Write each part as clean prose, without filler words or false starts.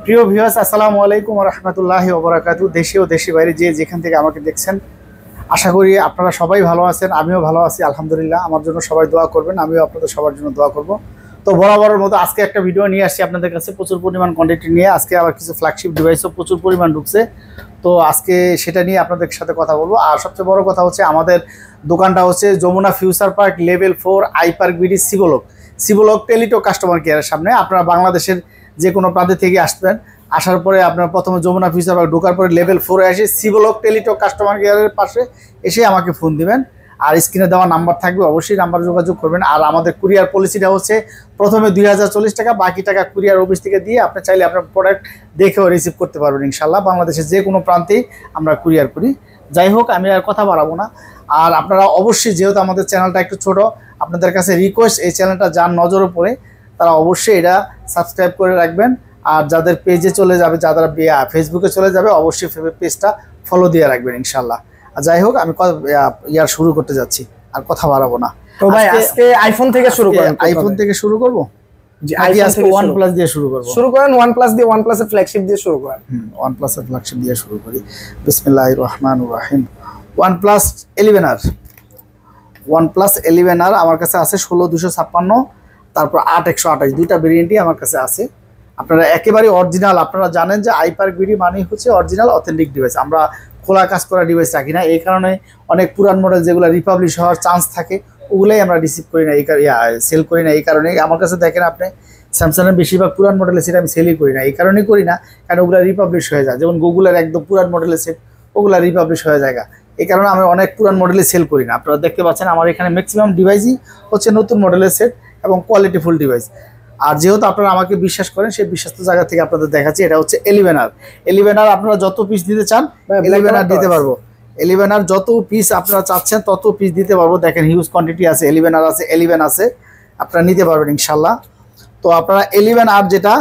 প্রিয় ভিউয়ার্স, আসসালামু আলাইকুম ওয়া রাহমাতুল্লাহি ওয়া বারাকাতুহু। দেশে ও দেশের বাইরে যে যেখান থেকে আমাকে দেখছেন, আশা করি আপনারা সবাই ভালো আছেন। আমিও ভালো আছি আলহামদুলিল্লাহ। আমার জন্য সবাই দোয়া করবেন, আমিও আপনাদের সবার জন্য দোয়া করব। তো বরাবরের মতো আজকে একটা ভিডিও নিয়ে আসছি আপনাদের কাছে, প্রচুর পরিমাণ কোয়ান্টিটি নিয়ে। আজকে আবার কিছু ফ্ল্যাগশিপ ডিভাইসও প্রচুর পরিমাণ ঢুকছে, তো আজকে সেটা নিয়ে আপনাদের সাথে কথা বলবো। আর সবচেয়ে বড় কথা হচ্ছে, আমাদের দোকানটা হচ্ছে Jamuna future park level 4 I park BD সিবোলক টেলিটক কাস্টমার কেয়ারের সামনে। আপনারা বাংলাদেশের যে কোনো প্রান্তে থেকে আসবেন, আসার পরে আপনার প্রথমে যমুনা ফিউচার পার্ক ঢোকার পরে লেভেল 4-এ এসে সিবোলক টেলিটক কাস্টমার কেয়ারের পাশে এসে আমাকে ফোন দিবেন। আর স্ক্রিনে দেওয়া নাম্বার থাকবে, অবশ্যই নাম্বার যোগাযোগ করবেন। আর আমাদের কুরিয়ার পলিসিটা হচ্ছে প্রথমে 2040 টাকা, বাকি টাকা কুরিয়ার অফিস থেকে দিয়ে আপনি চাইলে আপনার প্রোডাক্ট দেখেও রিসিভ করতে পারবেন ইনশাল্লাহ। বাংলাদেশের যে কোনো প্রান্তেই আমরা কুরিয়ার করি। যাই হোক, আমি আর কথা বাড়াবো না। আর আপনারা অবশ্যই, যেহেতু আমাদের চ্যানেলটা একটু ছোট, আপনাদের কাছে রিকোয়েস্ট, এই চ্যানেলটা যার নজরে পড়ে তারা অবশ্যই এটা সাবস্ক্রাইব করে রাখবেন। আর যাদের পেজে চলে যাবে, যারা ফেসবুকে চলে যাবে, অবশ্যই পেজটা ফলো দিয়ে রাখবেন ইনশাল্লাহ। আর যাই হোক, আমি শুরু করতে যাচ্ছি, আর কথা বাড়াবো না। তো ভাই, আজকে আইফোন থেকে শুরু করেন। আইফোন থেকে শুরু করব। জি, আজকে OnePlus দিয়ে শুরু করব। শুরু করেন OnePlus দিয়ে, OnePlus এর ফ্ল্যাগশিপ দিয়ে শুরু করেন। OnePlus এর ফ্ল্যাগশিপ দিয়ে শুরু করি। বিসমিল্লাহির রহমানির রহিম। OnePlus 11R, OnePlus 11R আমার কাছে আছে 16256, তারপর 8128, দুইটা ভেরিয়েন্টই আমার কাছে আছে। আপনারা একেবারে অরিজিনাল, আপনারা জানেন যে আই পার্ক বিডি মানে হচ্ছে অরিজিনাল অথেন্টিক ডিভাইস। আমরা খোলা কাজ করা ডিভাইস রাখি না। এই কারণে অনেক পুরান মডেল যেগুলো রিপাবলিশ হওয়ার চান্স থাকে, ওগুলাই আমরা রিসিভ করি না, সেল করি না। এই কারণে আমার কাছে দেখেন আপনি, স্যামসাংয়ের বেশিরভাগ পুরান মডেলের সেট আমি সেলই করি না। এই কারণেই করি না, কারণ ওগুলো রিপাবলিশ হয়ে যায়। যেমন গুগলের একদম পুরান মডেলের সেট, ওগুলো রিপাবলিশ হয়ে যায়। এই কারণে আমি অনেক পুরান মডেলে সেল করি না। আপনারা দেখতে পাচ্ছেন আমার এখানে ম্যাক্সিমাম ডিভাইসই হচ্ছে নতুন মডেলের সেট এবং কোয়ালিটিফুল ডিভাইস। আর যেহেতু আপনারা আমাকে বিশ্বাস করেন, সেই বিশ্বাস্ত জায়গা থেকে আপনাদের দেখাচ্ছি। এটা হচ্ছে 11R। আপনারা যত পিস দিতে চান 11R দিতে পারবো। 11R যত পিস আপনারা চাচ্ছেন তত পিস দিতে পারবো। দেখেন হিউজ কোয়ান্টিটি আছে, 11R আছে, 11 আছে, আপনারা নিতে পারবেন ইনশাল্লাহ। তো আপনারা 11R যেটা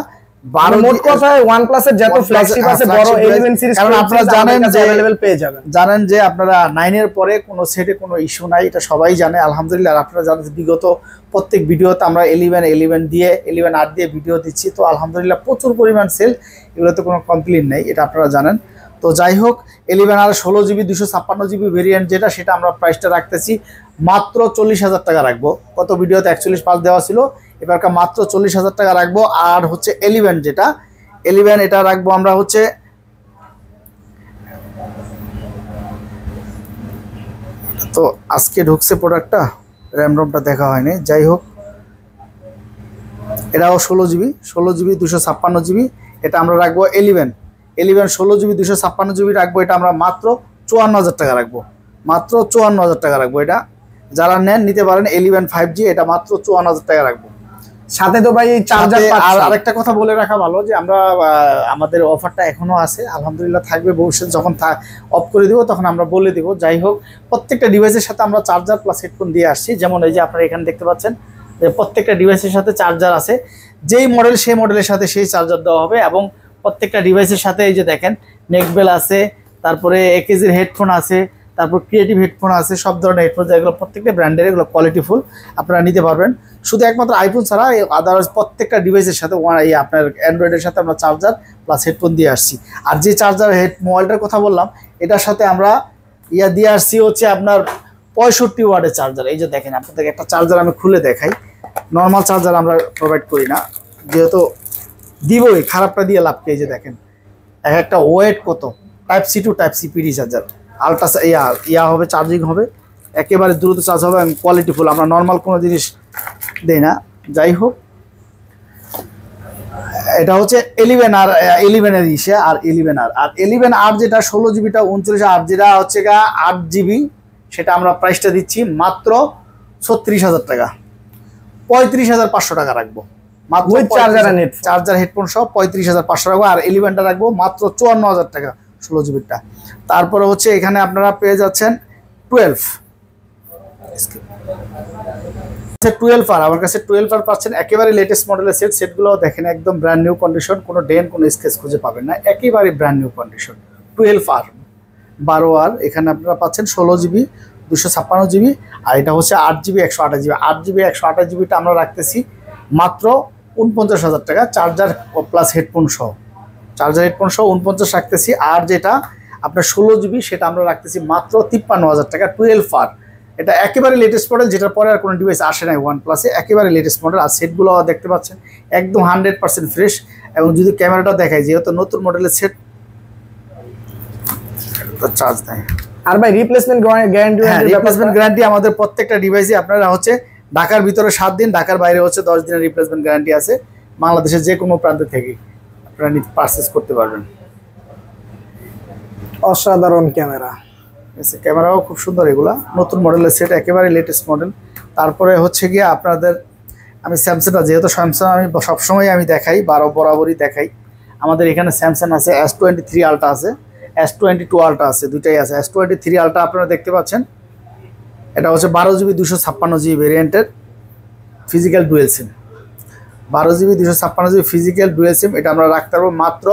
মোট কথায় OnePlus এর যত ফ্ল্যাগশিপ আছে বড় 11 সিরিজ, কারণ আপনারা জানেন যে अवेलेबल পেয়ে যাবেন। জানেন যে আপনারা 9 এর পরে কোনো সেটে কোনো ইস্যু নাই, এটা সবাই জানে আলহামদুলিল্লাহ। আর আপনারা জানেন বিগত প্রত্যেক ভিডিওতে আমরা 11 দিয়ে 11R দিয়ে ভিডিও দিচ্ছি, তো আলহামদুলিল্লাহ প্রচুর পরিমাণ সেল, এগুলোতে কোনো কমপ্লেইন নেই, এটা আপনারা জানেন। তো যাই হোক, 11R 16GB 256GB ভেরিয়েন্ট যেটা, সেটা আমরা প্রাইসটা রাখতেছি মাত্র 40,000 টাকা রাখবো। কত ভিডিওতে 41.5 দেওয়া ছিল, এবারকার মাত্র 40,000 টাকা রাখবো। আর হচ্ছে 11 যেটা, 11 এটা রাখবো আমরা হচ্ছে তো আজকে ঢুকছে প্রোডাক্টটা, র্যামরমটা দেখা হয়নি। যাই হোক, এটাও 16GB 256GB। এটা আমরা রাখবো 11 16GB 256GB রাখবো। এটা আমরা মাত্র 54,000 টাকা রাখবো, মাত্র 54,000 টাকা রাখবো। এটা যারা নেন নিতে পারেন। 11 5G এটা মাত্র 54,000 টাকা রাখবো। সাথে তো ভাই চার্জার। আর আরেকটা কথা বলে রাখা ভালো যে আমরা আমাদের অফারটা এখনো আছে, আলহামদুলিল্লাহ থাকবে। ভবিষ্যৎ যখন অফ করে দিব তখন আমরা বলে দিব। যাই হোক, প্রত্যেকটা ডিভাইসের সাথে আমরা চার্জার প্লাস হেডফোন দিয়ে আসছি। যেমন এই যে আপনারা এখানে দেখতে পাচ্ছেন যে প্রত্যেকটা ডিভাইসের সাথে চার্জার আছে, যেই মডেল সেই মডেলের সাথে সেই চার্জার দেওয়া হবে। এবং প্রত্যেকটা ডিভাইসের সাথে এই যে দেখেন নেকবেল আছে, তারপরে AKG হেডফোন আছে, তারপর ক্রিয়েটিভ হেডফোন আছে, সব ধরনের হেডফোন, যেগুলো প্রত্যেকটা ব্র্যান্ডের, এগুলো কোয়ালিটিফুল, আপনারা নিতে পারবেন। শুধু একমাত্র আইফোন ছাড়া আদারওয়াইজ প্রত্যেকটা ডিভাইসের সাথে আপনার অ্যান্ড্রয়েডের সাথে আমরা চার্জার প্লাস হেডফোন দিয়ে আসছি। আর যে চার্জার মোবাইলটার কথা বললাম, এটার সাথে আমরা দিয়ে আসছি হচ্ছে আপনার 65 ওয়াটের চার্জার। এই যে দেখেন, আপনাদেরকে একটা চার্জার আমি খুলে দেখাই। নর্মাল চার্জার আমরা প্রোভাইড করি না, যেহেতু দিবই, খারাপটা দিয়ে লাভ। এই যে দেখেন একটা ওয়েট কত, Type-C to Type-C PD charger, ultra হবে, চার্জিং হবে, একেবারে দ্রুত চার্জ হবে এবং কোয়ালিটিফুল। আমরা নর্মাল কোনো জিনিস দেই না। যাই হোক, এটা হচ্ছে 11 ইসে। আর 11R যেটা 16GBটা 39, যেটা হচ্ছে 8GB, সেটা আমরা প্রাইসটা দিচ্ছি মাত্র 36,000 টাকা, 35,500 টাকা রাখবো মাত্র। চার্জার হেডফোন সব 35,500 রাখবো। আর 11টা রাখবো মাত্র 54,000 টাকা 16GBটা। তারপরে হচ্ছে এখানে আপনারা পেয়ে যাচ্ছেন 12R। আমার কাছে 12R পাচ্ছেন, একেবারে লেটেস্ট মডেলের সেটগুলো দেখেন একদম ব্র্যান্ড নিউ কন্ডিশন, কোনো ডেন্ট কোনো স্কেচ খুঁজে পাবেন না, একেবারে brand new condition. 12R 12R এখানে আপনারা পাচ্ছেন 16GB 256GB। আর এটা হচ্ছে 8GB 128GB। 8GB 128GBটা আমরা রাখতেছি মাত্র 49,000 টাকা, চার্জার প্লাস হেডফোন সহ। চার্জার হেডফোন সহ 49 রাখতেছি। আর যেটা আপনার 16 জিবি সেটা আমরা রাখতেছি মাত্র 53,000 টাকা 12 এটা একেবারে লেটেস্ট মডেল, যেটার পরে আর কোনো ডিভাইস আসে নাই OnePlus-এ, একেবারে লেটেস্ট মডেল। আর সেটগুলো দেখতে পাচ্ছেন একদম 100% ফ্রেশ। এবং যদি ক্যামেরাটা দেখায়, যেহেতু নতুন মডেলের সেট, চার্জ দেয়। আর ভাই রিপ্লেসমেন্ট গ্যারান্টি? হ্যাঁ, রিপ্লেসমেন্ট গ্যারান্টি আমাদের প্রত্যেকটা ডিভাইসে আপনারা হচ্ছে ঢাকার ভিতরে 7 দিন, ঢাকার বাইরে হচ্ছে 10 দিনের রিপ্লেসমেন্ট গ্যারান্টি আছে। বাংলাদেশের যে কোনো প্রান্ত থেকে আপনারা পারচেস করতে পারবেন। অসাধারণ ক্যামেরা, ক্যামেরাও খুব সুন্দর। এগুলা নতুন মডেলের সেট, একেবারে লেটেস্ট মডেল। তারপরে হচ্ছে গিয়ে আপনাদের আমি স্যামসাংটা, যেহেতু স্যামসাং আমি সবসময় আমি দেখাই, বরাবরই দেখাই। আমাদের এখানে স্যামসাং আছে, S23 আলট্রা আছে, S22 আলট্রা আছে, দুইটাই আছে। S23 আলট্রা আপনারা দেখতে পাচ্ছেন, এটা হচ্ছে 12 জিবি 256 জিবি ভেরিয়েন্টের ফিজিক্যাল ডুয়েল সিম। 12 GB 256 GB physical dual SIM, এটা আমরা রাখতে পারবো মাত্র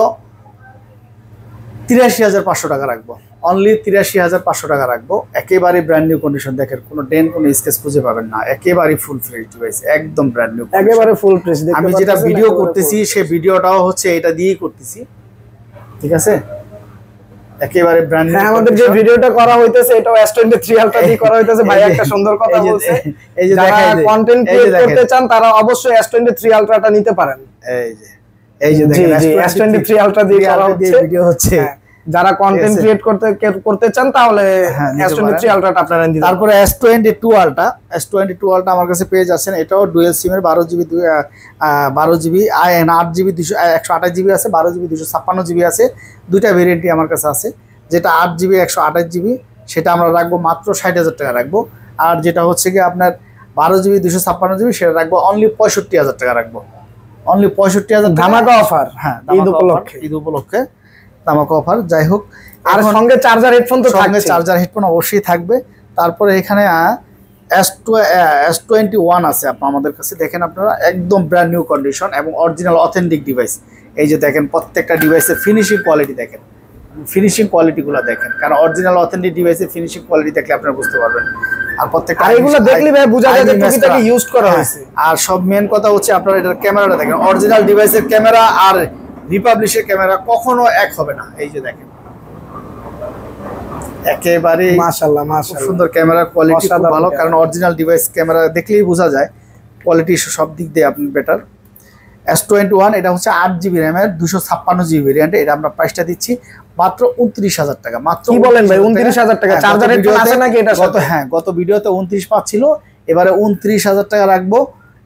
83,500 টাকা রাখবো। অনলি 83,500 টাকা রাখবো। একেবারে ব্র্যান্ড নিউ কন্ডিশন, দেখেন কোনো ডেন্ট কোনো স্কেচ খুঁজে পাবেন না, একেবারে ফুল ফ্রেশ ডিভাইস, একদম ব্র্যান্ড নিউ, একেবারে ফুল ফ্রেশ। আমি যেটা ভিডিও করতেছি সেই ভিডিওটাও হচ্ছে এটা দিয়েই করতেছি, ঠিক আছে? একেবারে ব্র্যান্ড নিউ। আমাদের যে ভিডিওটা করা হইতেছে এটাও S23 আলট্রা দিয়ে করা হইতেছে। ভাই একটা সুন্দর কথা বলছে, এই যে যারা কন্টেন্ট ক্রিয়েট করতে চান তারা অবশ্যই S23 আলট্রাটা নিতে পারেন। এই যে দেখেন S23 আলট্রা দিয়ে করা হচ্ছে ভিডিও হচ্ছে। যারা কন্টেন্ট ক্রিয়েট করতে চান তাহলে S23 আলট্রাটা আপনারা নিতে। তারপরে S22 আলট্রা, S22 আলট্রা আমার কাছে পেয়ে যাচ্ছেন। এটাও ডুয়েল সিমের 12 জিবি 8 জিবি 128 জিবি আছে, 12 জিবি 256 জিবি আছে। দুইটা ভেরিয়েন্টই আমার কাছে আছে। যেটা 8 জিবি 128 জিবি সেটা আমরা রাখবো মাত্র 60,000 টাকা রাখবো। আর যেটা হচ্ছে কি আপনার 12 জিবি 256 জিবি সেটা রাখবো অনলি 65,000 টাকা রাখবো। অনলি 65,000 ধামাকা অফার। হ্যাঁ, ঈদ উপলক্ষে ধামাকা অফার। যাই হোক, আর সঙ্গে চার্জার হেডফোন তো থাকবে, চার্জার হেডফোন অবশ্যই থাকবে। তারপরে এখানে S21 আছে আমাদের কাছে, দেখেন আপনারা একদম ব্র্যান্ড নিউ কন্ডিশন এবং অরিজিনাল অথেন্টিক ডিভাইস। এই যে দেখেন প্রত্যেকটা ডিভাইসের ফিনিশিং কোয়ালিটি দেখেন, ফিনিশিং কোয়ালিটিগুলো দেখেন, কারণ অরিজিনাল অথেন্টিক ডিভাইসের ফিনিশিং কোয়ালিটি দেখলে আপনারা বুঝতে পারবেন। আর প্রত্যেকটা এগুলো দেখলে ভাই বোঝা যায় যে টুকিটাকি ইউজ করা হয়েছে। আর সব মেন কথা হচ্ছে আপনারা এটার ক্যামেরাটা দেখেন, অরিজিনাল ডিভাইসের ক্যামেরা আর রিপাবলিশের ক্যামেরা কখনো এক হবে না। এই যে দেখেন একেবারে মাশাআল্লাহ সুন্দর ক্যামেরা কোয়ালিটি, খুব ভালো। কারণ অরিজিনাল ডিভাইস ক্যামেরা দেখলেই বোঝা যায় কোয়ালিটি সব দিক দিয়ে আপনি বেটার। S21 এটা হচ্ছে 8 জিবি র্যামের 256 জিবি ভেরিয়েন্ট। এটা আমরা প্রাইসটা দিচ্ছি মাত্র 29,000 টাকা। মাত্র কি বলেন ভাই, 29,000 টাকা? চার্জার হেডফোন আছে নাকি এটা? গত ভিডিওতে 29 পাচ্ছিল, এবারে 29,000 টাকা রাখবো।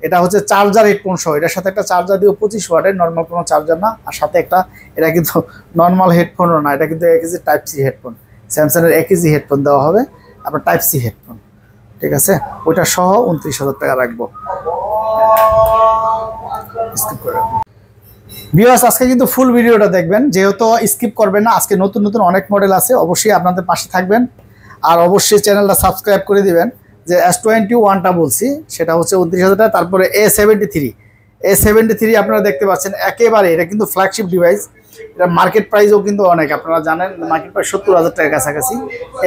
এটা হচ্ছে চার্জার হেডফোন সহ, এটার সাথে একটা চার্জার দিও 25 ওয়াটের, নর্মাল কোনো চার্জার না। আর সাথে একটা, এটা কিন্তু নর্মাল হেডফোনও না, এটা কিন্তু একেজি টাইপ সি হেডফোন। স্যামসাংয়ের একেজি হেডফোন দেওয়া হবে, আপনার টাইপ সি হেডফোন, ঠিক আছে? ওইটা সহ 29,000 টাকা রাখবো। ভিউয়ার্স, আজকে কিন্তু ফুল ভিডিওটা দেখবেন, যেহেতু স্কিপ করবেন না। আজকে নতুন নতুন অনেক মডেল আছে, অবশ্যই আপনাদের পাশে থাকবেন। আর অবশ্যই চ্যানেলটা সাবস্ক্রাইব করে দিবেন। যে S21টা বলছি সেটা হচ্ছে 29,000 টাকা। তারপরে A73 আপনারা দেখতে পাচ্ছেন, একেবারে এটা কিন্তু ফ্ল্যাগশিপ ডিভাইস। এটা মার্কেট প্রাইসও কিন্তু অনেক, আপনারা জানেন মার্কেট প্রাইস 70,000 টাকার কাছাকাছি।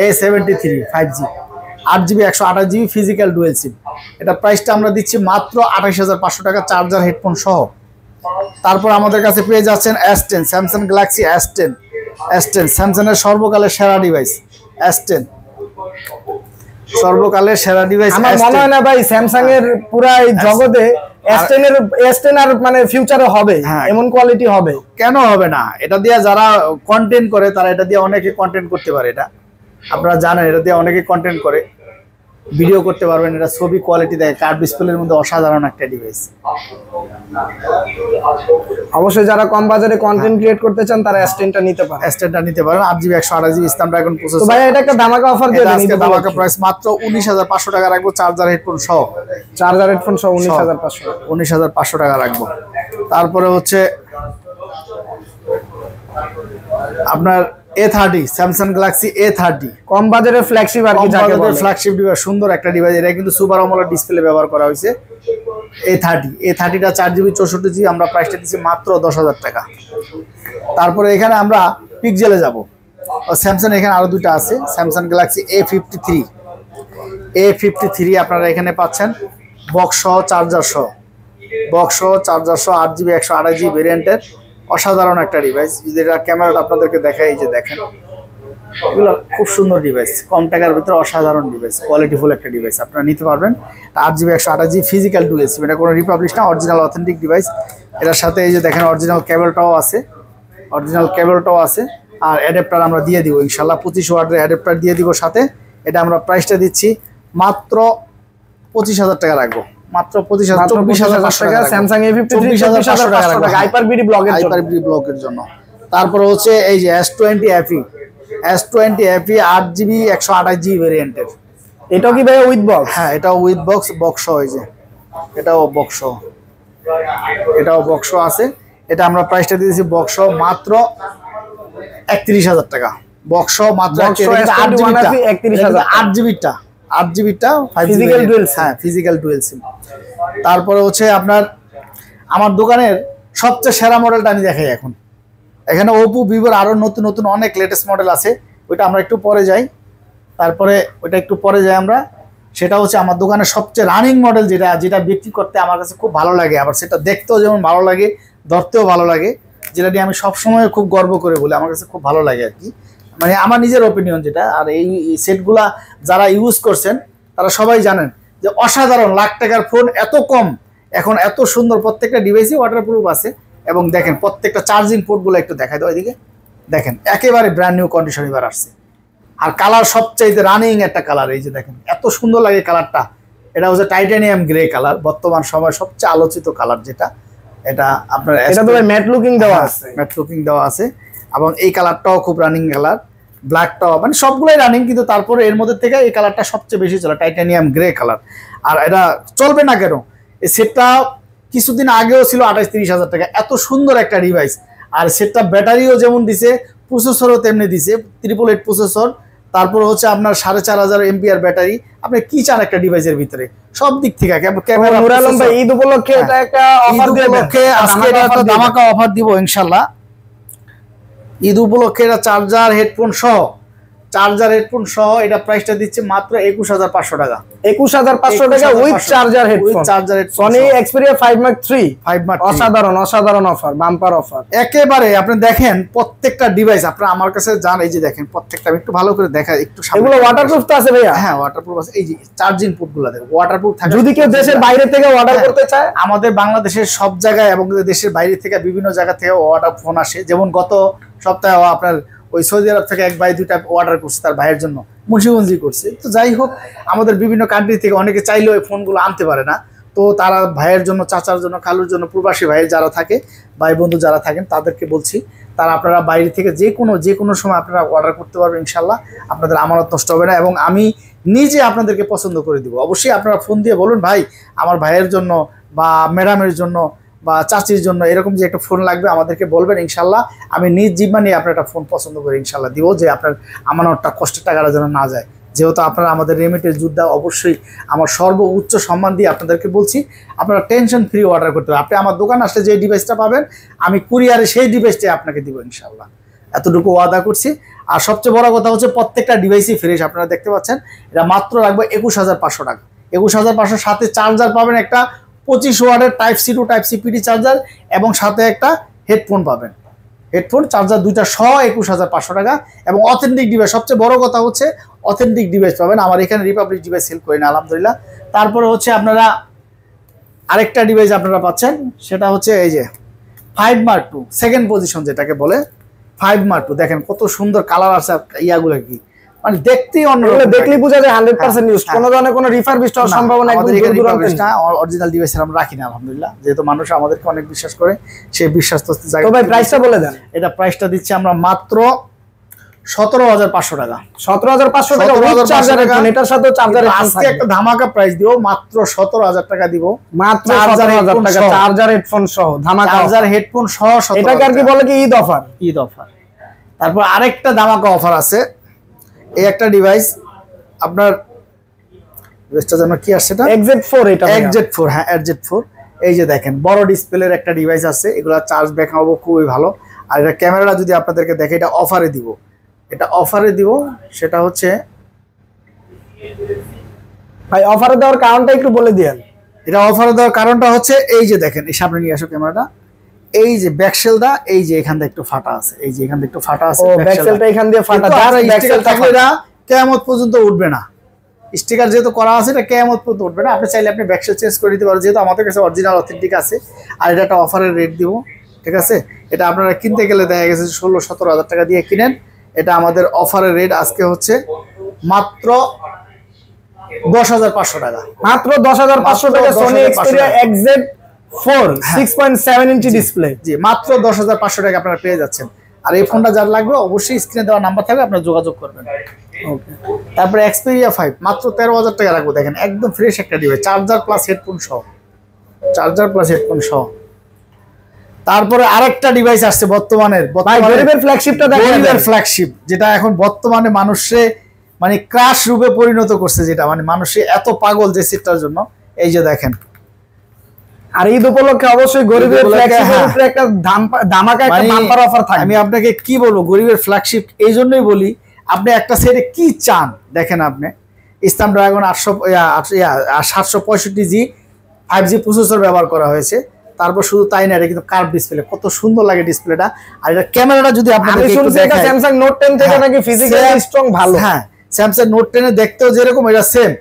A73 5G 8 GB 128 GB physical dual SIM. এটা প্রাইসটা আমরা দিচ্ছি মাত্র 28,500 টাকা চার্জার হেডফোন সহ। তারপর আমাদের কাছে পেয়ে যাচ্ছেন S10, স্যামসাং গ্যালাক্সি S10 স্যামসাংয়ের সর্বকালের সেরা ডিভাইস S10, সর্বকালের সেরা ডিভাইস। আমার মনে হয় না ভাই স্যামসাং এর পুরো এই জগতে S10 আর মানে ফিউচারে হবে, এমন কোয়ালিটি হবে। কেন হবে না? এটা দিয়ে যারা কন্টেন্ট করে তারা এটা দিয়ে অনেকে কন্টেন্ট করতে পারে। এটা আপনারা জানেন, এটা দিয়ে অনেকে কন্টেন্ট করে, ভিডিও করতে পারবেন। এটা ছবি কোয়ালিটি দেয়, কার্ভ ডিসপ্লের মধ্যে অসাধারণ একটা ডিভাইস। অবশ্যই যারা কম বাজারে কন্টেন্ট ক্রিয়েট করতে চান তারা S10টা নিতে পারেন। 8 জিবি 128 জিবি স্ন্যাপড্রাগন প্রসেসর। তো ভাই এটা একটা ধামাকা অফার দিয়ে দেন। আজকে ধামাকা প্রাইস মাত্র 19,500 টাকা রাখবো চার্জার হেডফোন সহ। 19,500 টাকা রাখবো। তারপরে হচ্ছে আপনার A30, স্যামসাং গ্যালাক্সি A30 কম বাজারের ফ্ল্যাগশিপ আর কি যাকে বলে, ফ্ল্যাগশিপ ডিভাইস, সুন্দর একটা ডিভাইস। এটা কিন্তু সুপার অ্যামোলেড ডিসপ্লে ব্যবহার করা হয়েছে। A30টা 4 জিবি 64 জিবি, আমরা প্রাইসটা দিচ্ছি মাত্র 10,000 টাকা। তারপরে এখানে আমরা পিক্সেলে যাব। স্যামসাং এখানে আরো দুটো আছে, স্যামসাং গ্যালাক্সি A53 আপনারা এখানে পাচ্ছেন বক্স সহ চার্জার সহ, 8 জিবি 128 জিবি ভেরিয়েন্টের অসাধারণ একটা ডিভাইস। যেটা ক্যামেরাটা আপনাদেরকে দেখাই, এই যে দেখেন, এগুলো খুব সুন্দর ডিভাইস, কম টাকার ভিতরে অসাধারণ ডিভাইস, কোয়ালিটিফুল একটা ডিভাইস আপনারা নিতে পারবেন। 8GB 128GB physical dual SIM, এটা কোনো রিপাবলিশ না, অরিজিনাল অথেন্টিক ডিভাইস। এটার সাথে এই যে দেখেন অরিজিনাল কেবলটাও আছে, আর অ্যাডাপ্টার আমরা দিয়ে দিব ইনশাল্লাহ, 25 ওয়াটের অ্যাডাপ্টার দিয়ে দিব সাথে। এটা আমরা প্রাইসটা দিচ্ছি মাত্র 25,000 টাকা রাখবো, মাত্র 24,500 টাকা স্যামসাং A53 24,500 টাকা হাইপার-বিডি ব্লকের জন্য। তারপরে হচ্ছে এই যে S20 FE 8GB 128GB ভেরিয়েন্টের, এটাও কি ভাই উইথ বক্স? হ্যাঁ, এটাও উইথ বক্স হয়েছে, এটাও বক্স আছে। এটা আমরা প্রাইসটা দিয়েছি বক্স মাত্র 31,000 টাকা, বক্স মাত্র 8GB 5GB ফিজিক্যাল ডুয়েল সিম। তারপরে হচ্ছে আপনার আমার দোকানের সবচেয়ে সেরা মডেলটা আমি দেখাই এখন। এখানে ওপো ভিভোর আরো নতুন নতুন অনেক লেটেস্ট মডেল আছে, ওইটা আমরা একটু পরে যাই। আমরা, সেটা হচ্ছে আমার দোকানের সবচেয়ে রানিং মডেল, যেটা বিক্রি করতে আমার কাছে খুব ভালো লাগে, আবার সেটা দেখতেও যেমন ভালো লাগে, ধরতেও ভালো লাগে, যেটা নিয়ে আমি সবসময় খুব গর্ব করে বলি, আমার কাছে খুব ভালো লাগে আর কি, মানে আমার নিজের ওপিনিয়ন যেটা। আর এই সেটগুলা যারা ইউজ করছেন তারা সবাই জানেন যে অসাধারণ, লাখ টাকার ফোন এত কম, এখন এত সুন্দর, প্রত্যেকটা ডিভাইসই ওয়াটারপ্রুফ আছে। এবং দেখেন প্রত্যেকটা চার্জিং পোর্টগুলো একটু দেখাই দাও এদিকে, দেখেন একেবারে ব্র্যান্ড নিউ কন্ডিশন এবার আসছে। আর কালার সবচাইতে রানিং একটা কালার, এই যে দেখেন এত সুন্দর লাগে কালারটা। এটা হচ্ছে টাইটানিয়াম গ্রে কালার, বর্তমান সময় সবচেয়ে আলোচিত কালার যেটা। এটা আপনার ম্যাট লুকিং দেওয়া আছে, এবং এই কালারটাও খুব রানিং কালার, ব্ল্যাকটাও, মানে সবগুলোই রানিং, কিন্তু তারপরে এর মধ্যে থেকে এই কালারটা সবচেয়ে বেশি চলে, টাইটানিয়াম গ্রে কালার। আর এটা চলবে না কেন, এই সেটটা কিছুদিন আগেও ছিল 28-30 হাজার টাকা, এত সুন্দর একটা ডিভাইস। আর সেটটা ব্যাটারিও যেমন দিছে, প্রসেসরও তেমনি দিছে, 888 প্রসেসর, তারপর হচ্ছে আপনার 4500 এমপিআর ব্যাটারি। আপনি কি চান একটা ডিভাইসের ভিতরে, সব দিক থেকে। ঈদ উপলক্ষে এটা একটা ধামাকা অফার দিব ইনশাল্লাহ। ঈদ উপলক্ষে এটা চার্জার হেডফোন সহ এটা প্রাইসটা দিচ্ছে মাত্র 21,500 টাকা। 21,500 টাকা with charger headphone, Sony Xperia 5 Mark 3। অসাধারণ অফার, বাম্পার অফার একেবারে। আপনি দেখেন প্রত্যেকটা ডিভাইস, আপনারা আমার কাছে যান, এই যে দেখেন প্রত্যেকটা, আমি একটু ভালো করে দেখাই, একটু এগুলো ওয়াটারপ্রুফ তো আছে ভাইয়া? হ্যাঁ, ওয়াটারপ্রুফ আছে। এই যে চার্জিং পোর্টগুলো দেখেন ওয়াটারপ্রুফ থাকে। যদি কেউ দেশের বাইরে থেকে অর্ডার করতে চায়, আমাদের বাংলাদেশের সব জায়গায় এবং দেশের বাইরে থেকে বিভিন্ন জায়গা থেকে অর্ডার ফোন আসে। যেমন গত সপ্তাহে আপনার ওই সৌদি আরব থেকে এক ভাই 2টা অর্ডার করছে তার ভাইয়ের জন্য, মুন্সিগঞ্জি করছে। তো যাই হোক, আমাদের বিভিন্ন কান্ট্রি থেকে অনেকে চাইলেও ওই ফোনগুলো আনতে পারে না, তো তারা ভাইয়ের জন্য, চাচার জন্য, খালুর জন্য, প্রবাসী ভাই যারা থাকে, ভাই বন্ধু যারা থাকেন, তাদেরকে বলছি তারা আপনারা বাইরে থেকে যে কোনো সময় আপনারা অর্ডার করতে পারবেন ইনশাল্লাহ, আপনাদের আমানত নষ্ট হবে না, এবং আমি নিজে আপনাদেরকে পছন্দ করে দিব। অবশ্যই আপনারা ফোন দিয়ে বলুন, ভাই আমার ভাইয়ের জন্য বা ম্যাডামের জন্য বা চাচির জন্য এরকম যে একটা ফোন লাগবে, আমাদেরকে বলবেন, ইনশাল্লাহ আমি নিজ জিম্মা নিয়ে আপনার একটা ফোন পছন্দ করে ইনশাল্লাহ দিব, যে আপনার আমানতটা কষ্টের টাকাটা যেন না যায়। যেহেতু আপনারা আমাদের রেমিটের যোদ্ধা, অবশ্যই আমার সর্বোচ্চ সম্মান দিয়ে আপনাদেরকে বলছি, আপনারা টেনশন ফ্রি অর্ডার করতে হবে। আপনি আমার দোকান আসলে যে ডিভাইসটা পাবেন, আমি কুরিয়ারে সেই ডিভাইসটাই আপনাকে দিব ইনশাল্লাহ, এতটুকু ওয়াদা করছি। আর সবচেয়ে বড় কথা হচ্ছে প্রত্যেকটা ডিভাইসই ফ্রেশ, আপনারা দেখতে পাচ্ছেন। এটা মাত্র রাখবো 21,500 টাকা। 21,500 সাথে চার্জার পাবেন একটা 25 ওয়াটের Type-C to Type-C PD charger, এবং সাথে একটা হেডফোন পাবেন, হেডফোন চার্জার দুইটা সহ 21,500 টাকা। এবং অথেন্টিক ডিভাইস, সবচেয়ে বড় কথা হচ্ছে অথেন্টিক ডিভাইস পাবেন। আমার এখানে রিপাবলিক ডিভাইস সেল করি না আলহামদুলিল্লাহ। তারপরে হচ্ছে আপনারা আরেকটা ডিভাইস আপনারা পাচ্ছেন, সেটা হচ্ছে এই যে 5 Mark 2 সেকেন্ড পজিশন যেটাকে বলে 5 Mark 2। দেখেন কত সুন্দর কালার আছে, ইয়াগুলো কি মানে দেখতেই অন্যরকম, দেখলেই বোঝা যায় 100% ইউজ, কোনো ধরনের কোনো রিফারবিশড হওয়ার সম্ভাবনা একদম দূর না। অরিজিনাল ডিভাইস আমরা রাখি না আলহামদুলিল্লাহ, যেহেতু মানুষ আমাদেরকে অনেক বিশ্বাস করে, সেই বিশ্বাস তো জায়গা। তো ভাই প্রাইসটা বলে দেন। এটা প্রাইসটা দিচ্ছি আমরা মাত্র 17,500 টাকা। 17,500 টাকা উইথ চার্জার হেডফোন, এটার সাথে চার্জার। আজকে একটা ধামাকা প্রাইস দিব, মাত্র 17,000 টাকা দিব, মাত্র 17,000 টাকা চার্জার হেডফোন সহ, ধামাকা চার্জার হেডফোন সহ। এটাকে আর কি বলে কি ঈদ অফার। তারপর আরেকটা ধামাকা অফার আছে, এই একটা ডিভাইস আপনার ডিভাইসটা যেন কি আসছে, এটা XZ4। এটা XZ4, হ্যাঁ XZ4। এই যে দেখেন বড় ডিসপ্লের একটা ডিভাইস আছে, এগুলা চার্জ ব্যাকআপ হবে খুবই ভালো। আর এটা ক্যামেরাটা যদি আপনাদেরকে দেখে, এটা অফারে দিব, সেটা হচ্ছে ভাই অফারে দেওয়ার কারণটা একটু বলে দিয়েন। এটা অফারে দেওয়ার কারণটা হচ্ছে এই যে দেখেন, এই সামনে নিয়ে আসো ক্যামেরাটা, এই যে ব্যাকশেলটা এই যে এখান থেকে একটু ফাটা আছে, এই যে এখান থেকে একটু ফাটা আছে, ও ব্যাকশেলটা এখান দিয়ে ফাটা, স্টিকার থাকলে এটা কিয়ামত পর্যন্ত উঠবে না। স্টিকার যেহেতু করা আছে এটা কিয়ামত পর্যন্ত উঠবে না। আপনি চাইলে আপনি ব্যাকশেল চেঞ্জ করে দিতে পারেন, যেহেতু আমাদের কাছে অরিজিনাল অথেন্টিক আছে। আর এটা একটা অফারের রেট দিব, ঠিক আছে? এটা আপনারা কিনতে গেলে দেখা গেছে 16-17 হাজার টাকা দিয়ে কিনেন, এটা আমাদের অফারের রেট আজকে হচ্ছে মাত্র 10,500 টাকা। মাত্র 10,500 টাকা Sony Xperia XZ4 6.7 inch display. জি, মাত্র 10,500 টাকা আপনারা পেয়ে যাচ্ছেন। আর এই ফোনটা যার লাগবে অবশ্যই স্ক্রিনে দেওয়া নাম্বার থাকবে, আপনারা যোগাযোগ করবেন। ওকে, তারপরে Xperia 5 মাত্র 13,000 টাকা রাখবো। দেখেন একদম ফ্রেশ একটা ডিভাইস, চার্জার প্লাস হেডফোন সহ, চার্জার প্লাস হেডফোন সহ। তারপরে আরেকটা ডিভাইস আসছে বর্তমানের গরিবের ফ্ল্যাগশিপটা দেখেন, গরিবের ফ্ল্যাগশিপ, যেটা এখন বর্তমানে মানুষে মানে ক্রাশ রূপে পরিণত করছে, যেটা মানে মানুষে এত পাগল যে সেটটার জন্য। এই যে দেখেন, আর ঈদ উপলক্ষে অবশ্যই গরিবের ফ্ল্যাগশিপের উপরে একটা ধামাকা একটা বাম্পার অফার থাকবে। আমি আপনাকে কি বলবো, গরিবের ফ্ল্যাগশিপ এই জন্যই বলি, আপনি একটা সেটে কি চান দেখেন। আপনি স্ন্যাপড্রাগন 765G 5G প্রসেসর ব্যবহার করা হয়েছে। তারপর শুধু তাই না, এটা কিন্তু কার্ভ ডিসপ্লে, কত সুন্দর লাগে ডিসপ্লেটা। আর এটা ক্যামেরাটা যদি আপনাদের একটু দেখেন, স্যামসাং নোট 10 থেকে নাকি ফিজিক্যালি স্ট্রং ভালো। হ্যাঁ, স্যামসাং নোট 10 এ দেখতেও যেরকম এটা সেম,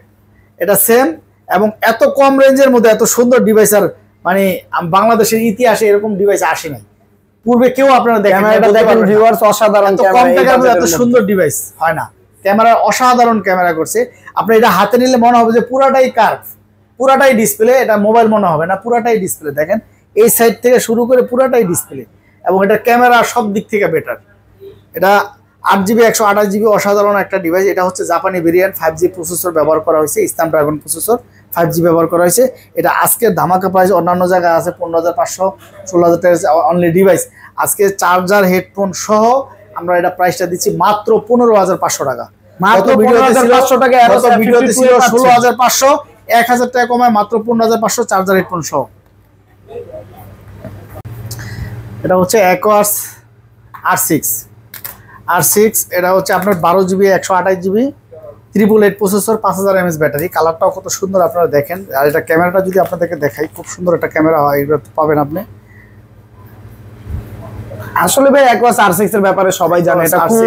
এটা সেম। এবং এত কম রেঞ্জের মধ্যে এত সুন্দর ডিভাইস আর মানে বাংলাদেশের ইতিহাসে এরকম ডিভাইস আসে নাই পূর্বে। কেউ আপনারা দেখেন, ভিউয়ার্স অসাধারণ কম টাকার মধ্যে এত সুন্দর ডিভাইস হয় না। ক্যামেরা অসাধারণ ক্যামেরা করছে। আপনি এটা হাতে নিলে মনে হবে যে পুরাটাই কার্ভ, পুরাটাই ডিসপ্লে। এটা মোবাইল মনে হবে না, পুরাটাই ডিসপ্লে। দেখেন এই সাইড থেকে শুরু করে পুরাটাই ডিসপ্লে, এবং এটা ক্যামেরা সব দিক থেকে বেটার। এটা 8GB 128GB অসাধারণ একটা ডিভাইস। এটা হচ্ছে জাপানি ভেরিয়েন্ট, 5G প্রসেসর ব্যবহার করা হয়েছে, স্ন্যাপড্রাগন প্রসেসর 5G ব্যবহার করা হয়েছে। এটা আজকের ধামাকা প্রাইস, অন্যান্য জায়গায় আছে 15,500 16,000 টাকা অনলি ডিভাইস। আজকে চার্জার হেডফোন সহ আমরা এটা প্রাইসটা দিচ্ছি মাত্র 15,500 টাকা। মাত্র 15,500 টাকা। ভিডিওতে ছিল 16,500, 1,000 টাকা কমায় মাত্র 15,500 চার্জার হেডফোন সহ। এটা হচ্ছে অ্যাকোয়াস R6, এটা হচ্ছে আপনার 12GB 128GB 888 processor, 5000 mAh battery. কালারটাও কত সুন্দর আপনারা দেখেন। আর এটা ক্যামেরাটা যদি আপনাদেরকে দেখাই, খুব সুন্দর একটা ক্যামেরা হয়, এটা পাবেন আপনি। আসলে ভাই অ্যাকোয়াস R6 এর ব্যাপারে সবাই জানে, এটা খুব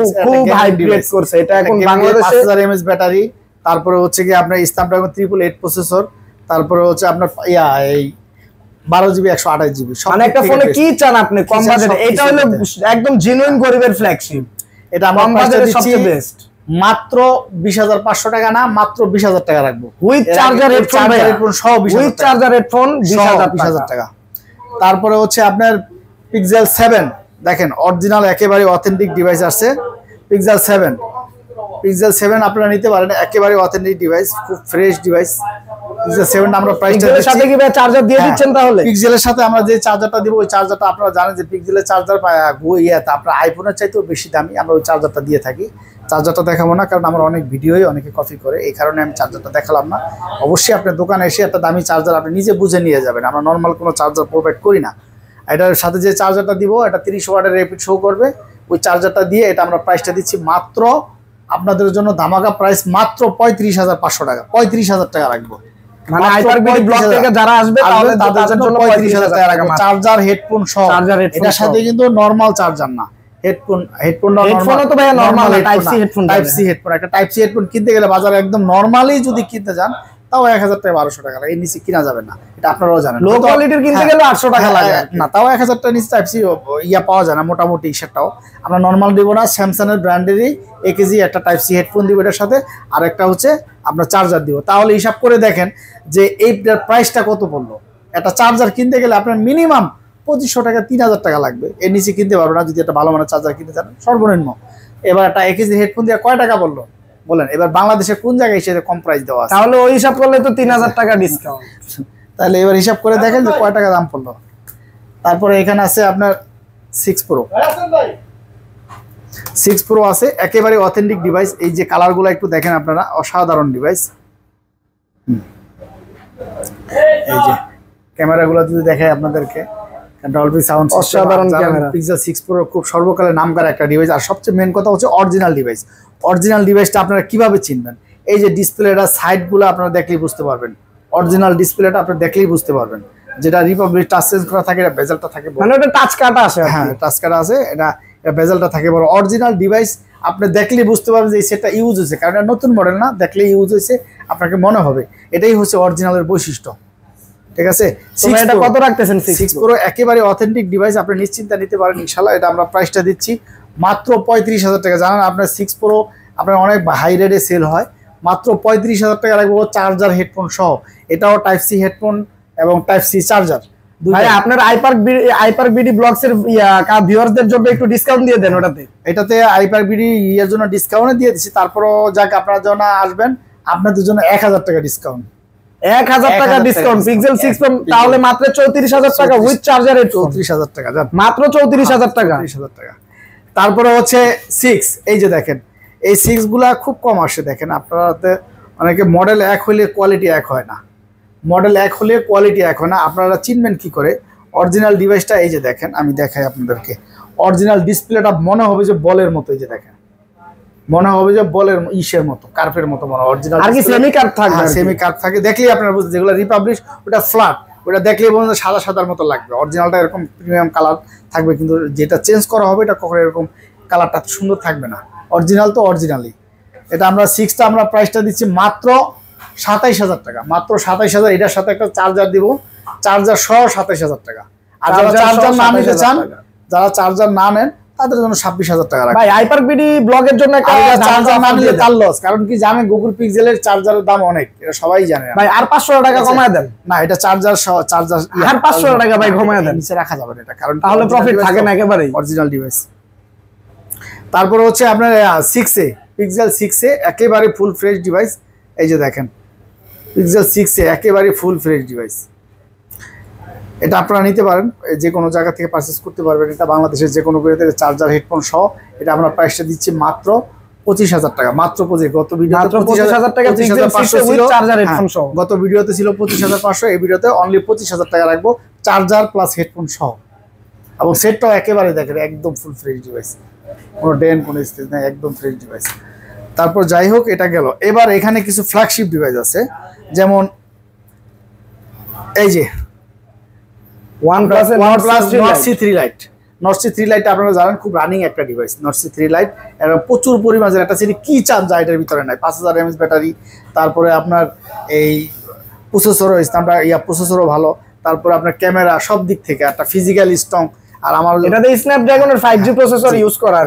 হাইপ ক্রিয়েট করছে। এটা এখন বাংলাদেশে 5000 mAh ব্যাটারি, তারপরে হচ্ছে কি আপনার স্ন্যাপড্রাগন 888 প্রসেসর, তারপরে হচ্ছে আপনার এই 12GB 128GB। মানে একটা ফোনে কি চান আপনি কম বাজেটে, এটা হলো একদম জেনুইন গরিবের ফ্ল্যাগশিপ। এটা আমার বাজেটের সবচেয়ে বেস্ট। মাত্র 20,500 টাকা না, মাত্র 20,000 টাকা রাখবো উইথ চার্জার হেডফোন সহ। উইথ চার্জার হেডফোন 20,000 টাকা। তারপরে হচ্ছে আপনার Pixel 7, দেখেন অরিজিনাল একেবারে অথেন্টিক ডিভাইস আসছে। Pixel 7 আপনারা নিতে পারেন, একেবারে অথেন্টিক ডিভাইস, খুব ফ্রেশ ডিভাইস। Pixel 7 আমরা প্রাইসটা এর সাথে কি ভাই চার্জার দিয়ে দিচ্ছেন? তাহলে পিক্সেলের সাথে আমরা যে চার্জারটা দিব, ওই চার্জারটা আপনারা জানেন যে পিক্সেলের চার্জার আপনার আইফোনের চাইতেও বেশি দামি। আমরা ওই চার্জারটা দিয়ে থাকি। চার্জারটা দেখাবো না, কারণ আমার অনেক ভিডিওই অনেকে কপি করে, এই কারণে আমি চার্জারটা দেখালাম না। অবশ্যই আপনার দোকানে এসে একটা দামি চার্জার আপনি নিজে বুঝে নিয়ে যাবেন। আমরা নর্মাল কোনো চার্জার প্রোভাইড করি না। এটার সাথে যে চার্জারটা দিব, এটা 30 ওয়াটের র্যাপিড শো করবে। ওই চার্জারটা দিয়ে এটা আমরা প্রাইসটা দিচ্ছি মাত্র আপনাদের জন্য ধামাকা প্রাইস, মাত্র 35,500 টাকা। 35,000 টাকা রাখবো। মানে হাইপারবিডি ব্লগ থেকে যারা আসবে তাহলে তাদের জন্য 35,000 টাকা রাখবো, চার্জার হেডফোন সহ। এটার সাথে কিন্তু নরমাল চার্জার না, হেডফোনও তো ভাইয়া নরমাল টাইপ সি হেডফোন। একটা টাইপ সি হেডফোন কিনতে গেলে বাজারে একদম নরমালি যদি কিনতে যান, তাও 1,000 টাকা 1,200 টাকা লাগে, এর নিচে কিনা যাবে না। এটা আপনারাও জানেন। লো কোয়ালিটির কিনতে গেলে 800 টাকা লাগে না, তাও 1,000 টাকা নিচে টাইপ সি পাওয়া যায় না মোটামুটি। সেটাও আমরা নরমাল দিব না, স্যামসাং এর ব্র্যান্ডেরই AKG একটা টাইপ সি হেডফোন দিব এটার সাথে, আর একটা হচ্ছে আপনার চার্জার দিব। তাহলে হিসাব করে দেখেন যে এই প্রাইসটা কত পড়লো। একটা চার্জার কিনতে গেলে আপনার মিনিমাম 2500 টাকা 3,000 টাকা লাগবে, এর নিচে কিনতে পারবে না যদি একটা ভালো মানের চার্জার কিনতে চান সর্বনিম্ন। এবার একটা AKG হেডফোন দিয়ে কয় টাকা পড়লো বলেন? এবার বাংলাদেশে কোন জায়গায় হিসেবে কম প্রাইস দেওয়া আছে? তাহলে ওই হিসাব করলে তো 3,000 টাকা ডিসকাউন্ট। তাহলে এবার হিসাব করে দেখেন যে কয় টাকা দাম পড়লো। তারপরে এখানে আছে আপনার 6 Pro আছে, একেবারে অথেন্টিক ডিভাইস। এই যে কালারগুলো একটু দেখেন আপনারা, অসাধারণ ডিভাইস। এই যে ক্যামেরাগুলো যদি দেখায় আপনাদেরকে, ডলবি সাউন্ড, অসাধারণ ক্যামেরা। Pixel 6 Pro খুব সর্বকালের নামকরা একটা ডিভাইস। আর সবচেয়ে মেন কথা হচ্ছে অরিজিনাল ডিভাইস। অরিজিনাল ডিভাইসটা আপনারা কিভাবে চিনবেন? এই যে ডিসপ্লেটা সাইডগুলো আপনারা দেখলেই বুঝতে পারবেন, অরিজিনাল ডিসপ্লেটা আপনারা দেখলেই বুঝতে পারবেন। যেটা রিপাবলিক টাচ চেঞ্জ করা থাকে, এটা বেজেলটা থাকে, মানে ওটা টাচ কাটা আছে। হ্যাঁ, টাচ কাটা আছে, এটা বেজেলটা থাকে বড়। অরিজিনাল ডিভাইস আপনি দেখলেই বুঝতে পারবেন যে এই সেটটা ইউজ হয়েছে, কারণ এটা নতুন মডেল না, দেখলেই ইউজ হয়েছে আপনাকে মনে হবে। এটাই হচ্ছে অরিজিনালের বৈশিষ্ট্য, ঠিক আছে। এটা কত রাখতেছেন? 6 Pro একেবারে অথেন্টিক ডিভাইস, আপনি নিশ্চিন্তে নিতে পারেন ইনশাআল্লাহ। এটা আমরা প্রাইসটা দিচ্ছি মাত্র 35,000 টাকা। জানেন আপনার 6 Pro আপনার অনেক হাই রেটে সেল হয়, মাত্র 35,000 টাকা রাখবো চার্জার হেডফোন সহ। এটাও টাইপ সি হেডফোন এবং টাইপ সি চার্জার। ভাই আপনার আইপার্ক বিডি ব্লগস এর ভিউয়ারদের জন্য একটু ডিসকাউন্ট দিয়ে দেন ওটাতে। এটাতে আইপার্ক বিডি এর জন্য ডিসকাউন্ট দিয়ে দিচ্ছি, তারপরও যাক আপনারা যখন আসবেন আপনাদের জন্য 1000 টাকা ডিসকাউন্ট। 1000 টাকা ডিসকাউন্ট পিক্সেল 6 Pro, তাহলে মাত্র 34,000 টাকা উইথ চার্জার এর 34,000 টাকা, মাত্র 34,000 টাকা। 34,000 টাকা। তারপরে হচ্ছে 6, এই যে দেখেন এই 6 গুলা খুব কম আসে। দেখেন আপনারাতে অনেকে মডেল এক হলে কোয়ালিটি এক হয় না, মডেল এক হলে কোয়ালিটি এক হয় না। আপনারা চিনবেন কি করে অরিজিনাল ডিভাইসটা? এই যে দেখেন, আমি দেখাই আপনাদেরকে, অরিজিনাল ডিসপ্লেটা মনে হবে যে বলের মতো, এই যে দেখেন মনে হবে যে বলের ইসের মতো, কার্পের মতো মনে হয়। অরিজিনাল আর কি সেমি কার্ভ থাকে? সেমি কার্ভ থাকে, দেখলেই আপনারা বুঝতে। যেগুলো রিপাবলিশ ওটা ফ্ল্যাট, ওটা দেখলেই বলুন সাদা সাদার মতো লাগবে। অরিজিনালটা এরকম প্রিমিয়াম কালার থাকবে, কিন্তু যেটা চেঞ্জ করা হবে এটা কখনো এরকম কালারটা সুন্দর থাকবে না। অরিজিনাল তো অরিজিনালি। এটা আমরা 6টা আমরা প্রাইসটা দিচ্ছি মাত্র 27,000 টাকা, মাত্র 27,000। এটার সাথে একটা চার্জার দিব, চার্জার সহ 27,000 টাকা। আর যারা চার্জার না নিতে চান, যারা চার্জার না নেন তাদের জন্য 26,000 টাকা রাখবেন। ভাই আইপার্ক বিডি ব্লগের জন্য একটা চার্জার না নিলে তার লস, কারণ কি জানেন গুগল পিক্সেলের চার্জারের দাম অনেক, এটা সবাই জানে। ভাই আর 500 টাকা কমায় দেন না, এটা চার্জার আর 500 টাকা ভাই কমায় দেন, নিচে রাখা যাবে না এটা, কারণ তাহলে প্রফিট থাকে না একেবারে অরিজিনাল ডিভাইস। তারপর হচ্ছে আপনার 6A পিক্সেল 6A একেবারে ফুল ফ্রেশ ডিভাইস। এই যে দেখেন পিক্সেল 6A একেবারে ফুল ফ্রেশ ডিভাইস। এটা আপনারা নিতে পারেন, যে কোনো জায়গা থেকে পারচেস করতে পারবেন। এটা বাংলাদেশের যে কোনো বের থেকে চার্জার হেডফোন সহ। এটা আমরা প্রাইসটা দিচ্ছি মাত্র 25,000 টাকা, মাত্র 25। গত ভিডিওতে 25,000 টাকা চার্জার হেডফোন সহ, গত ভিডিওতে ছিল 25,500, এই ভিডিওতে অনলি 25,000 টাকা রাখবো চার্জার প্লাস হেডফোন সহ। এবং সেটটাও একেবারে দেখেন একদম ফুল ফ্রেশ ডিভাইস, কোনো ডেন কোনো স্পেস নেই, একদম ফ্রেশ ডিভাইস। তারপর যাই হোক এটা গেল। এবার এখানে কিছু ফ্ল্যাগশিপ ডিভাইস আছে, যেমন এই যে OnePlus Nord C3 Lite। Nord C3 Lite আপনারা জানেন খুব রানিং একটা ডিভাইস। Nord C3 Lite এর প্রচুর পরিমাণে একটা সেটি কি চার্জ যায় এটার ভিতরে নাই, 5000 mAh ব্যাটারি। তারপরে আপনার এই প্রসেসরও আমরা প্রসেসরও ভালো। তারপরে আপনার ক্যামেরা সব দিক থেকে একটা ফিজিক্যাল স্ট্রং। আর আমার এটাতে স্ন্যাপড্রাগনের 5G প্রসেসর ইউজ করা,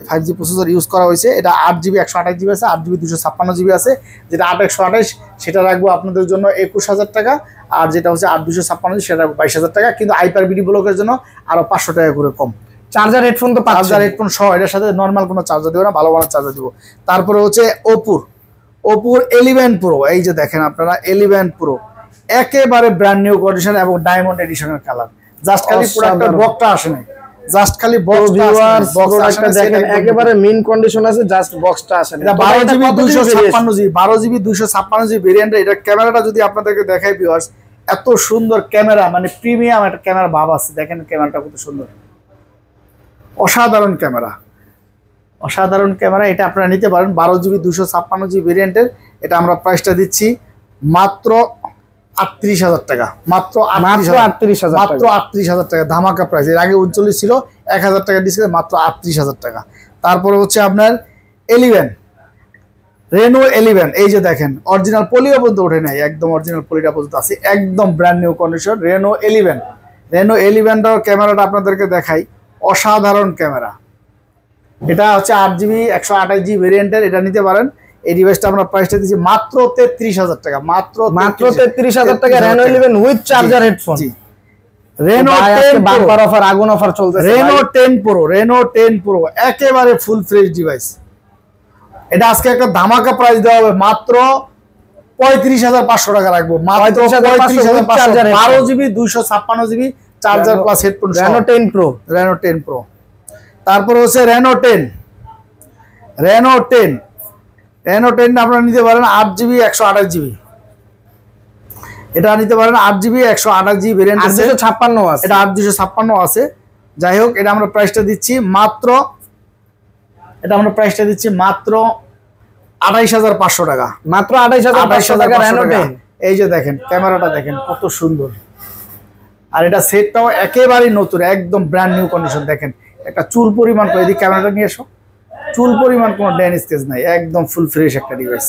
5G প্রসেসর ইউজ করা হয়েছে। এটা 8GB 128GB আছে, 8GB 256GB আছে। যেটা 8/128 সেটা রাখবো আপনাদের জন্য 21,000 টাকা, আর যেটা হচ্ছে 8/256 সেটা রাখবো 22,000 টাকা। কিন্তু আইপার বিডি ব্লকের জন্য আরো 500 টাকা করে কম। চার্জার হেডফোন তো চার্জার হেডফোন সহ, এটার সাথে নর্মাল কোনো চার্জার দেবো না, ভালো ভালো চার্জার দিব। তারপরে হচ্ছে ওপোর 11 Pro। এই যে দেখেন আপনারা 11 Pro একেবারে ব্র্যান্ড নিউ কন্ডিশন এবং ডায়মন্ড এডিশনের কালার। জাস্ট খালি প্রোডাক্টের বক্সটা আসে নাই, জাস্ট খালি বক্সটা দেখেন একেবারে মিন কন্ডিশন আছে, জাস্ট বক্সটা আসে না। এটা 12GB 256GB 12GB 256GB variant. এটা ক্যামেরাটা যদি আপনাদেরকে দেখাই ভিউয়ার্স, এত সুন্দর ক্যামেরা, মানে প্রিমিয়াম একটা ক্যামেরা ভাব আছে। দেখেন ক্যামেরাটা কত সুন্দর, অসাধারণ ক্যামেরা, অসাধারণ ক্যামেরা। এটা আপনারা নিতে পারেন 12GB 256GB ভেরিয়েন্টের। এটা আমরা প্রাইসটা দিচ্ছি মাত্র 38,000 টাকা, মাত্র 38,000 টাকা ধামাকা প্রাইস। এর আগে 39 ছিল, 1,000 টাকা ডিসকাউন্ট, মাত্র 38,000 টাকা। তারপরে হচ্ছে আপনার 11 Reno 11। এই যে দেখেন অরিজিনাল পলিও পর্যন্ত ওঠে নাই, একদম অরিজিনাল পলিটা পর্যন্ত আছে, একদম ব্র্যান্ড নিউ কন্ডিশন। Reno 11টার ক্যামেরাটা আপনাদেরকে দেখাই, অসাধারণ ক্যামেরা। এটা হচ্ছে 8GB 128GB ভেরিয়েন্টের। এটা নিতে পারেন। এই ডিভাইসটা আমরা প্রাইসটা দিচ্ছি মাত্র 33,000 টাকা, মাত্র 33,000 টাকা Reno 11 with charger headphone. Reno 10 bumper offer, আগুন অফার চলতেছে। Reno 10 Pro একেবারে ফুল ফ্রেশ ডিভাইস। এটা আজকে একটা ধামাকা প্রাইস দেওয়া হবে, মাত্র 35,500 টাকা রাখবো, মাত্র 35,500। 12GB 256GB charger plus headphone. Reno 10 Pro। তারপর হচ্ছে Reno 10 আপনারা নিতে পারেন 8GB 128GB। এটা নিতে পারেন 8GB 128GB ভেরিয়েন্ট আছে, 856 আছে। এটা 856 আছে। যাই হোক এটা আমরা প্রাইসটা দিচ্ছি মাত্র 28,500 টাকা, মাত্র 28,500 টাকা Reno 10। এই যে দেখেন ক্যামেরাটা দেখেন কত সুন্দর, আর এটা সেটটাও একেবারেই নতুন, একদম ব্র্যান্ড নিউ কন্ডিশন। দেখেন একটা চুল পরিমাণ করে, এদিকে ক্যামেরাটা নিয়ে এসো, চুল পরিমাণ কোনো ড্যান স্কেচ নাই, একদম ফুল ফ্রেশ একটা ডিভাইস,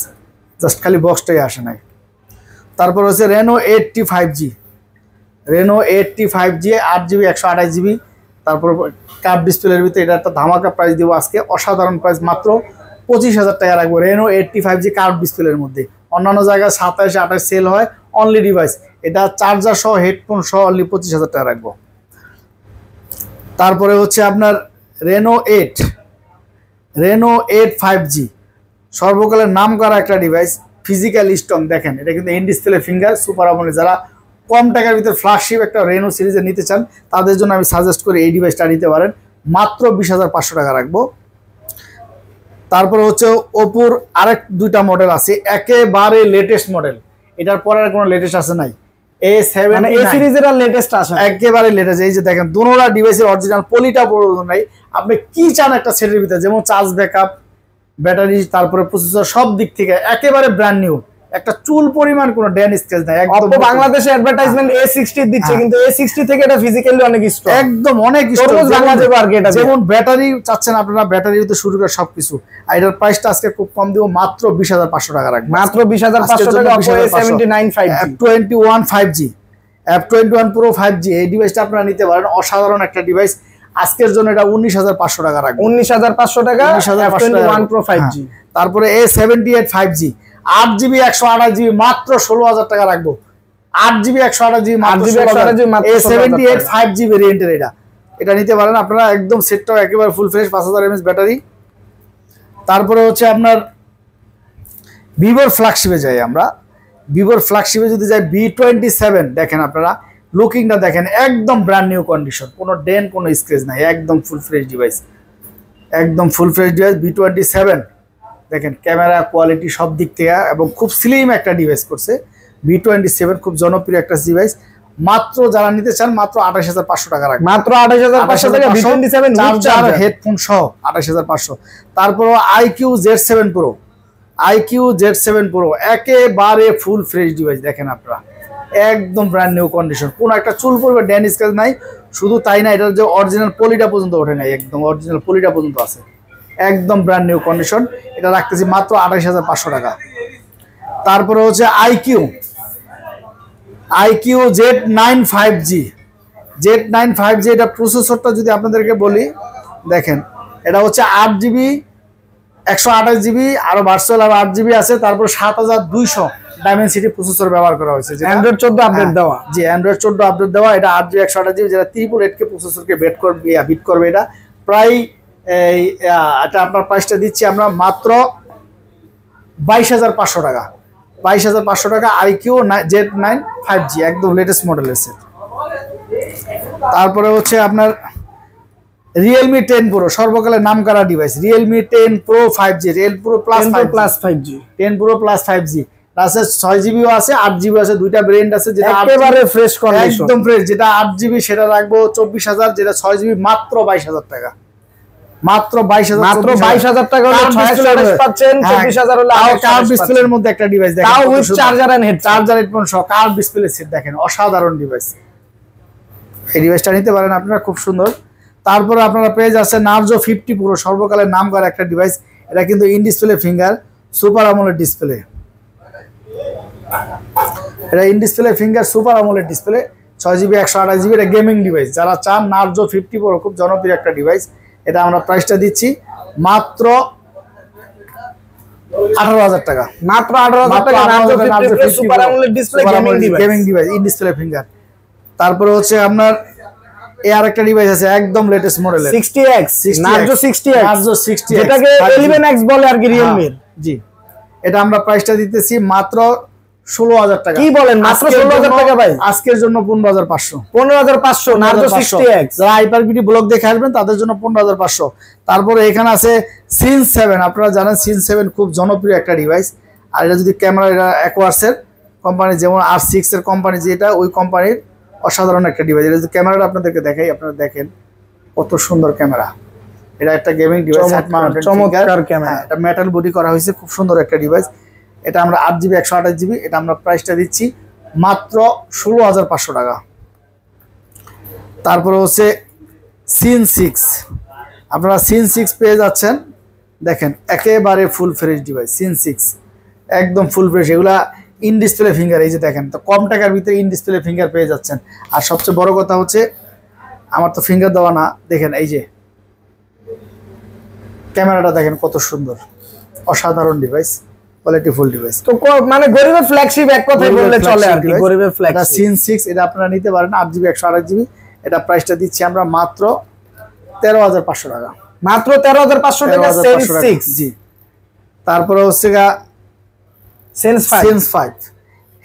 জাস্ট খালি বক্সটাই আসে নাই। তারপর হচ্ছে Reno 85G, Reno 85G 8GB 128GB। তারপর কার্ভ ডিসপ্লের ভিতরে এটা একটা ধামাকা প্রাইস দিব আজকে, অসাধারণ প্রাইস, মাত্র 25,000 টাকা রাখবো রেনো 85G কার্ভ ডিসপ্লের মধ্যে। অন্যান্য জায়গায় 27-28 সেল হয় অনলি ডিভাইস, এটা চার্জার সহ হেডফোন সহ অনলি 25,000 টাকা রাখবো। তারপরে হচ্ছে আপনার রেনো 8 5G, সর্বকালের নাম করা একটা ডিভাইস, ফিজিক্যাল স্ট্রং। দেখেন এটা কিন্তু in display finger super AMOLED. যারা কম টাকার ভিতরে ফ্ল্যাগশিপ একটা রেনো সিরিজে নিতে চান তাদের জন্য আমি সাজেস্ট করি এই ডিভাইসটা নিতে পারেন, মাত্র 20,500 টাকা রাখবো। তারপরে হচ্ছে ওপোর আরেক দুইটা মডেল আছে, একেবারে লেটেস্ট মডেল, এটার পরে আর কোনো লেটেস্ট আছে নাই। A7 মানে এই সিরিজের আর লেটেস্ট আসে একেবারে লেটেস্ট। এই যে দেখেন দুনোটা ডিভাইসের অরিজিনাল পলিটা প্রয়োজন নাই, আপনি কি চান একটা সেটের ভিতরে, যেমন চার্জ ব্যাকআপ, ব্যাটারি, তারপরে প্রসেসর, সব দিক থেকে একেবারে ব্র্যান্ড নিউ, একটা চুল পরিমাণ কোনো ড্যান স্কেচ নাই। একদম বাংলাদেশে অ্যাডভার্টাইজমেন্ট A60 দিচ্ছে, কিন্তু A60 থেকে এটা ফিজিক্যালি অনেক স্ট্রং, একদম অনেক স্ট্রং। যেমন ব্যাটারি চাচ্ছেন আপনারা, ব্যাটারি তো শুরু করে সবকিছু। আর এটার প্রাইসটা আজকে খুব কম দিব, মাত্র 20,500 টাকা রাখবো, মাত্র 20,500 টাকা। A79 5G, F21 5G, F21 Pro 5G, এই ডিভাইসটা আপনারা নিতে পারেন, অসাধারণ একটা ডিভাইস। আজকের জন্য এটা 19,500 টাকা রাখবো, 19,500 টাকা F21 Pro 5G। তারপরে A78 5G 8GB 128GB মাত্র 16,000 টাকা রাখবো, 8GB 128GB মাত্র 16,000। A78 5G ভেরিয়েন্টের এটা নিতে পারেন আপনারা, একদম সেটটাও একেবারে ফুল ফ্রেশ, 5000 mAh ব্যাটারি। তারপরে হচ্ছে আপনার ভিভোর ফ্ল্যাগশিপে যাই আমরা, ভিভোর ফ্ল্যাগশিপে যদি যাই V27, দেখেন আপনারা লুকিংটা দেখেন, একদম ব্র্যান্ড নিউ কন্ডিশন, কোনো ডেন কোনো স্ক্র্যাচ নাই, একদম ফুল ফ্রেশ ডিভাইস, একদম ফুল ফ্রেশ ডিভাইস V27। দেখেন ক্যামেরা কোয়ালিটি সব দিক থেকে, এবং খুব স্লিম একটা ডিভাইস করছে V27, খুব জনপ্রিয় একটা ডিভাইস। মাত্র যারা নিতে চান মাত্র 28,500 টাকা রাখবেন, মাত্র 28,500 টাকা V27 চার্জার হেডফোন সহ 28,500। তারপর IQ Z7 Pro, IQ Z7 Pro একেবারে ফুল ফ্রেশ ডিভাইস, দেখেন আপনারা একদম ব্র্যান্ড নিউ কন্ডিশন, কোনো একটা চুল পরিবে ড্যান স্কেচ নাই। শুধু তাই না, এটার যে অরিজিনাল পলিটা পর্যন্ত ওঠে নাই, একদম অরিজিনাল পলিটা পর্যন্ত আছে, একদম ব্র্যান্ড নিউ কন্ডিশন। এটা রাখতেছি মাত্র 28,500 টাকা। তারপরে হচ্ছে IQ Z9 5G, Z9 5G, এটা প্রসেসরটা যদি আপনাদেরকে বলি, দেখেন এটা হচ্ছে 8GB 128GB, আরো ভার্চুয়াল আরো 8GB আছে। তারপর 7200 ডাইমেনসিটি প্রসেসর ব্যবহার করা হয়েছে, Android 14 আপডেট দেওয়া। জি, Android 14 আপডেট দেওয়া। এটা 8GB 128GB, যেটা 888K প্রসেসরকে বিট করবে। এটা প্রায় এটা আপনার প্রাইসটা দিচ্ছি আমরা মাত্র 22,500 টাকা, 22,500 টাকা IQ Z9 5G, একদম লেটেস্ট মডেলের সেট। তারপরে হচ্ছে আপনার Realme 10 Pro, সর্বকালের নাম করা device, Realme 10 Pro 5G, 10 Pro Plus 5G, 10 Pro Plus 5G আছে, 6GB আছে, 8GB আছে, দুইটা ভেরিয়েন্ট আছে। যেটা একেবারে ফ্রেশ কন্ডিশন, একদম ফ্রেশ, যেটা 8GB সেটা রাখবো 24,000, যেটা 6GB মাত্র 22,000 টাকা, মাত্র 22,000 টাকা হলে 628 পাচ্ছেন। 24,000 হলে কার্ভ ডিসপ্লের মধ্যে একটা ডিভাইস, দেখেন তাও উইথ চার্জার এন্ড হেডফোন সহ কার্ভ ডিসপ্লে সেট, দেখেন অসাধারণ ডিভাইস। এই ডিভাইসটা নিতে পারেন আপনারা, খুব সুন্দর। তারপরে আপনারা পেয়ে যাচ্ছেন Narzo 50 Pro, সর্বকালের নাম করা একটা ডিভাইস। এটা কিন্তু in display finger super AMOLED display, এটা in display finger super AMOLED display, 6GB 128GB, এটা গেমিং ডিভাইস। যারা চান Narzo 50 Pro, খুব জনপ্রিয় একটা ডিভাইস। এটা আমরা প্রাইসটা দিচ্ছি মাত্র 18,000 টাকা, মাত্র 18,000 টাকা Narzo 50 Pro super AMOLED display gaming device, in display finger. তারপরে হচ্ছে আপনার আর একটা ডিভাইস আছে, একদম লেটেস্ট মডেলের 60X, Narzo 60X, যেটাকে 11X বলে আর কি Realme। জি, এটা আমরা প্রাইসটা দিতেছি মাত্র 16,000 টাকা। কি বলেন, মাত্র 16,000 টাকা ভাই? আজকের জন্য 15,500, 15,500 Narzo 60X। যারা হাইপারবিটি ব্লগ দেখে আসবেন তাদের জন্য 15,500। তারপরে এখানে আছে Sin 7, আপনারা জানেন Sin 7 খুব জনপ্রিয় একটা ডিভাইস। আর এটা যদি ক্যামেরা, এটা অ্যাকোয়ার্সের কোম্পানি, যেমন R6 এর কোম্পানি যেটা, ওই কোম্পানির অসাধারণ একটা ডিভাইস। এটা যদি ক্যামেরাটা আপনাদেরকে দেখাই, আপনারা দেখেন কত সুন্দর ক্যামেরা। এটা একটা গেমিং ডিভাইস, চমৎকার ক্যামেরা, এটা মেটাল বডি করা হয়েছে, খুব সুন্দর একটা ডিভাইস। এটা আমরা 8GB 128GB, এটা আমরা প্রাইসটা দিচ্ছি মাত্র 16,500 টাকা, তারপরে হচ্ছে সিন 6, আপনারা সিন 6 পেয়ে যাচ্ছেন। দেখেন একেবারে ফুল ফ্রেশ ডিভাইস, সিন 6 একদম ফুল ফ্রেশ। এগুলা ইন ডিসপ্লে ফিঙ্গার, এই যে দেখেন, তো কম টাকার ভিতরে ইন ডিসপ্লে ফিঙ্গার পেয়ে যাচ্ছেন। আর সবচেয়ে বড় কথা হচ্ছে আমার তো ফিঙ্গার দেওয়া না, দেখেন এই যে ক্যামেরাটা দেখেন কত সুন্দর, অসাধারণ ডিভাইস, কোয়ালিটিফুল ডিভাইস। তো মানে গরিবের ফ্ল্যাগশিপ এক কথায় বললে চলে আর কি, গরিবের ফ্ল্যাগশিপ। সিন 6 এটা আপনারা নিতে পারেন 8GB 128GB। এটা প্রাইসটা দিচ্ছি আমরা মাত্র 13,500 টাকা, মাত্র 13,500 টাকা সেন 6। জি। তারপরে হচ্ছে সেন্স 5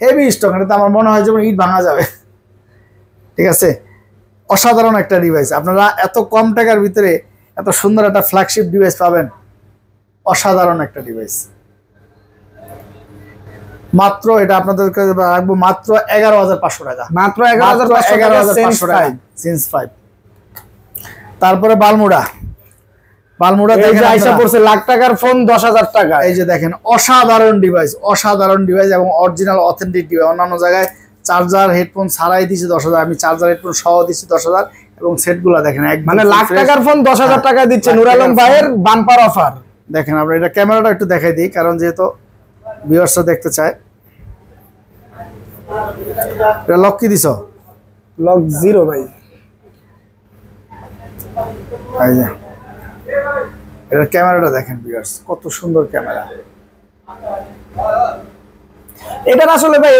হেভি স্টক, এটা তো আমার মনে হয় যেমন ইট ভাঙা যাবে। ঠিক আছে, অসাধারণ একটা ডিভাইস। আপনারা এত কম টাকার ভিতরে এত সুন্দর একটা ফ্ল্যাগশিপ ডিভাইস পাবেন, অসাধারণ একটা ডিভাইস। মাত্র এটা আপনাদেরকে রাখবো মাত্র 11,500 টাকা, মাত্র 11,500 টাকা সেন্স 5। তারপরে বালমুড়া দেখে আইসা পড়ছে লাখ টাকার ফোন 10,000 টাকা। এই যে দেখেন অসাধারণ ডিভাইস, অসাধারণ ডিভাইস এবং অরিজিনাল অথেন্টিক ডিভাইস। অন্যান্য জায়গায় চার্জার হেডফোন ছাড়াই দিছি 10,000, আমি চার্জার হেডফোন সহ দিছি 10,000। এবং সেটগুলো দেখেন মানে লাখ টাকার ফোন 10,000 টাকা দিচ্ছে নূর আলম ভাইয়ের বাম্পার অফার। দেখেন আমরা এটা ক্যামেরাটা একটু দেখাই দিই, কারণ যেহেতু ভিউয়ার্সরা দেখতে চায়। এটা লক কি দিছো? লক 0 ভাই। এই যে এটা ক্যামেরাটা দেখেন ভিউয়ার্স, কত সুন্দর ক্যামেরা। এটার আসলে ভাই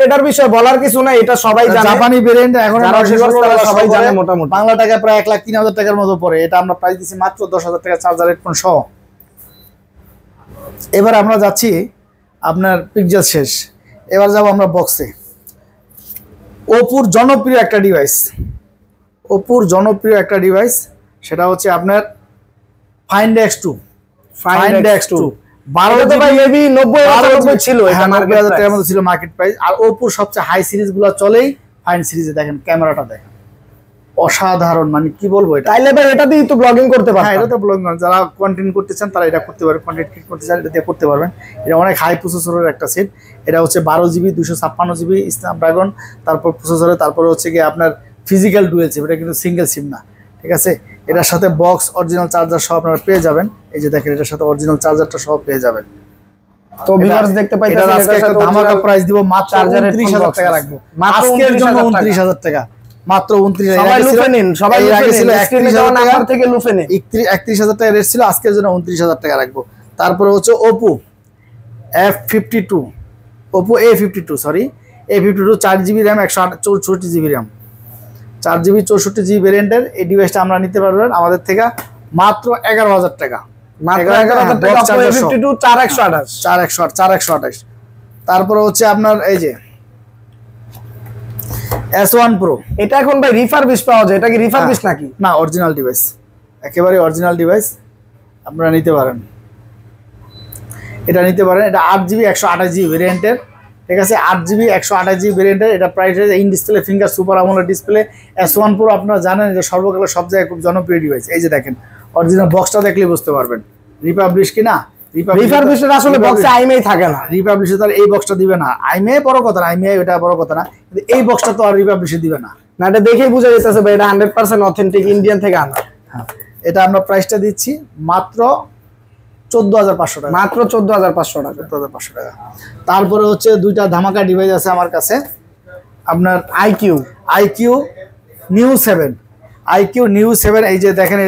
এটার বিষয়ে বলার কিছু না, এটা সবাই জানে। জাপানি ভেরিয়েন্ট এখন সবাই জানে মোটামুটি। বাংলা টাকায় প্রায় 1,03,000 টাকার মতো পড়ে। এটা আমরা প্রাইস দিচ্ছি মাত্র 10,000 টাকা চার্জার হেডফোন সহ। এবার আমরা যাচ্ছি আপনার পিকচার শেষ, এবার যাব আমরা বক্সে। ওপোর জনপ্রিয় একটা ডিভাইস, সেটা হচ্ছে আপনার ফাইন্ড X2। 12 ভাই মেবি 90 ছিল, এটা 90,000 টাকার মতো ছিল মার্কেট প্রাইস। আর ওপোর সবচেয়ে হাই সিরিজগুলো চলেই ফাইন্ড সিরিজে। দেখেন ক্যামেরাটা দেখেন, অসাধারণ, মানে কি বলবো। এটা তাইলে ভাই এটা দিয়ে তো ব্লগিং করতে পারবেন। হ্যাঁ, এটা তো ব্লগিং, যারা কন্টেন্ট করতে চান তারা এটা করতে পারবেন, কন্টেন্ট ক্রিয়েট করতে চান এটা দিয়ে করতে পারবেন। এটা অনেক হাই প্রসেসরের একটা সেট। এটা হচ্ছে 12GB 256GB স্ন্যাপড্রাগন, তারপর প্রসেসরে, তারপরে হচ্ছে গিয়ে আপনার ফিজিক্যাল ডুয়েল সিম, এটা কিন্তু সিঙ্গেল সিম না। ঠিক আছে, এটার সাথে বক্স অরিজিনাল চার্জার সহ আপনারা পেয়ে যাবেন। এই যে দেখেন, এটার সাথে অরিজিনাল চার্জারটা সহ পেয়ে যাবেন। তো ভিউয়ার্স দেখতে পাইতেছেন, এটা আজকে একটা ধামাকা প্রাইস দিব, মাত্র 29,000 টাকা রাখবো, আজকের জন্য 29,000 টাকা, মাত্র 29,000। সবাই লুফে নিন, সবাই আগে ছিল 31,000 টাকা থেকে লুফে নিন। 31,000 টাকা রেট ছিল, আজকের জন্য 29,000 টাকা রাখবো। তারপরে হচ্ছে Oppo A52, A52 4GB RAM 164GB RAM, 4GB 64GB ভ্যারিয়েন্টের এই ডিভাইসটা আমরা নিতে পারবেন আমাদের থেকে মাত্র 11,000 টাকা, মাত্র 11,000 টাকা। A52 4128। তারপরে হচ্ছে আপনার এই যে S1 Pro, এটা এখন ভাই রিফারবিশ পাওয়া যায়, এটা কি রিফারবিশ নাকি? না, অরিজিনাল ডিভাইস, একেবারে অরিজিনাল ডিভাইস, আপনারা নিতে পারেন। এটা নিতে পারেন, এটা 8GB 128GB ভেরিয়েন্টের। ঠিক আছে, 8GB 128GB ভেরিয়েন্টের। এটা price in display finger super AMOLED display. S1 Pro আপনারা জানেন যে সর্বকালের সব জায়গায় খুব জনপ্রিয় ডিভাইস। এই যে দেখেন, অরিজিনাল বক্সটা দেখলেই বুঝতে পারবেন রিপাবলিশ কিনা। রিফারবিশের আসলে বক্সে আইএমআই থাকে না, রিপাবলিশে তার এই বক্সটা দিবে না। আইএমআই বড় কথা না, আইএমআই ওটা বড় কথা না, কিন্তু এই বক্সটা তো আর রিপাবলিশে দিবে না। না, এটা দেখেই বোঝা যাচ্ছে ভাই এটা 100% অথেন্টিক ইন্ডিয়ান থেকে আনা। হ্যাঁ, এটা আমরা প্রাইসটা দিচ্ছি মাত্র 14,500 টাকা, মাত্র 14,500 টাকা, 14,500 টাকা। তারপরে হচ্ছে দুইটা ধামাকা ডিভাইস আছে আমার কাছে, আপনার IQ Neo 7, এই যে দেখেন,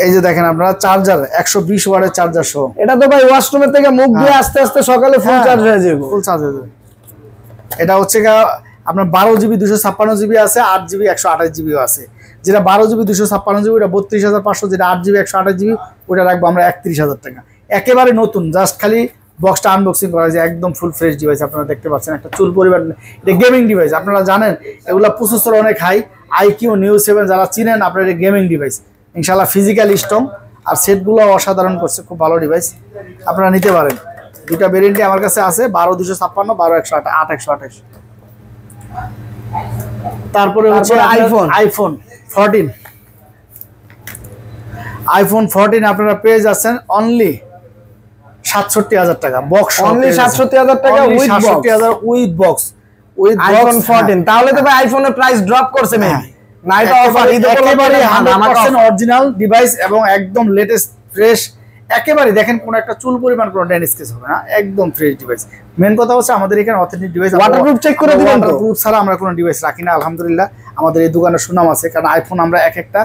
এই যে দেখেন আপনারা চার্জার 120 ওয়াটের চার্জার সহ। এটা তো ভাই ওয়াশরুমের থেকে মুখ দিয়ে আস্তে আস্তে সকালে ফুল চার্জ হয়ে যাবে, ফুল চার্জ হয়ে যাবে। এটা হচ্ছে আপনার 12GB 256GB আছে, 8GB 128GB আছে। যেটা 12GB 256GB ওটা 32,500, যেটা 8GB 128GB ওটা রাখবো আমরা 31,000 টাকা। একেবারে নতুন, জাস্ট খালি বক্সটা আনবক্সিং করা যায়, একদম ফুল ফ্রেশ ডিভাইস। আপনারা দেখতে পাচ্ছেন একটা চুল পরিবার, এটা গেমিং ডিভাইস। আপনারা জানেন এগুলা প্রসেসর অনেক হাই। IQ Neo 7 যারা চিনেন, আপনার এটা গেমিং ডিভাইস, ইনশাল্লাহ ফিজিক্যাল স্ট্রং, আর সেটগুলো অসাধারণ করছে, খুব ভালো ডিভাইস, আপনারা নিতে পারেন। দুটা ভেরিয়েন্টই আমার কাছে আছে, 12,256, 12,128। তারপরে হচ্ছে আইফোন 14 আপনারা পেয়ে যাচ্ছেন অনলি 67,000 টাকা, বক্স অনলি 67,000 টাকা, 67,000 উইথ বক্স। উইথ আইফোন 14 তাহলে তো ভাই আইফোনের প্রাইস ড্রপ করছে মেবি না এটা অফার একেবারে 100% অরিজিনাল ডিভাইস এবং একদম লেটেস্ট ফ্রেশ একেবারে দেখেন কোন একটা চুল পরিমাণ কোনো ড্যান স্কেচ হবে না একদম ফ্রেশ ডিভাইস মেন কথা হচ্ছে আমাদের এখানে অথেন্টিক ডিভাইস ওয়াটারপ্রুফ চেক করে দিবেন তো ওয়াটারপ্রুফ ছাড়া আমরা কোনো ডিভাইস রাখি না আলহামদুলিল্লাহ আমাদের এই দোকানের সুনাম আছে কারণ আইফোন আমরা এক একটা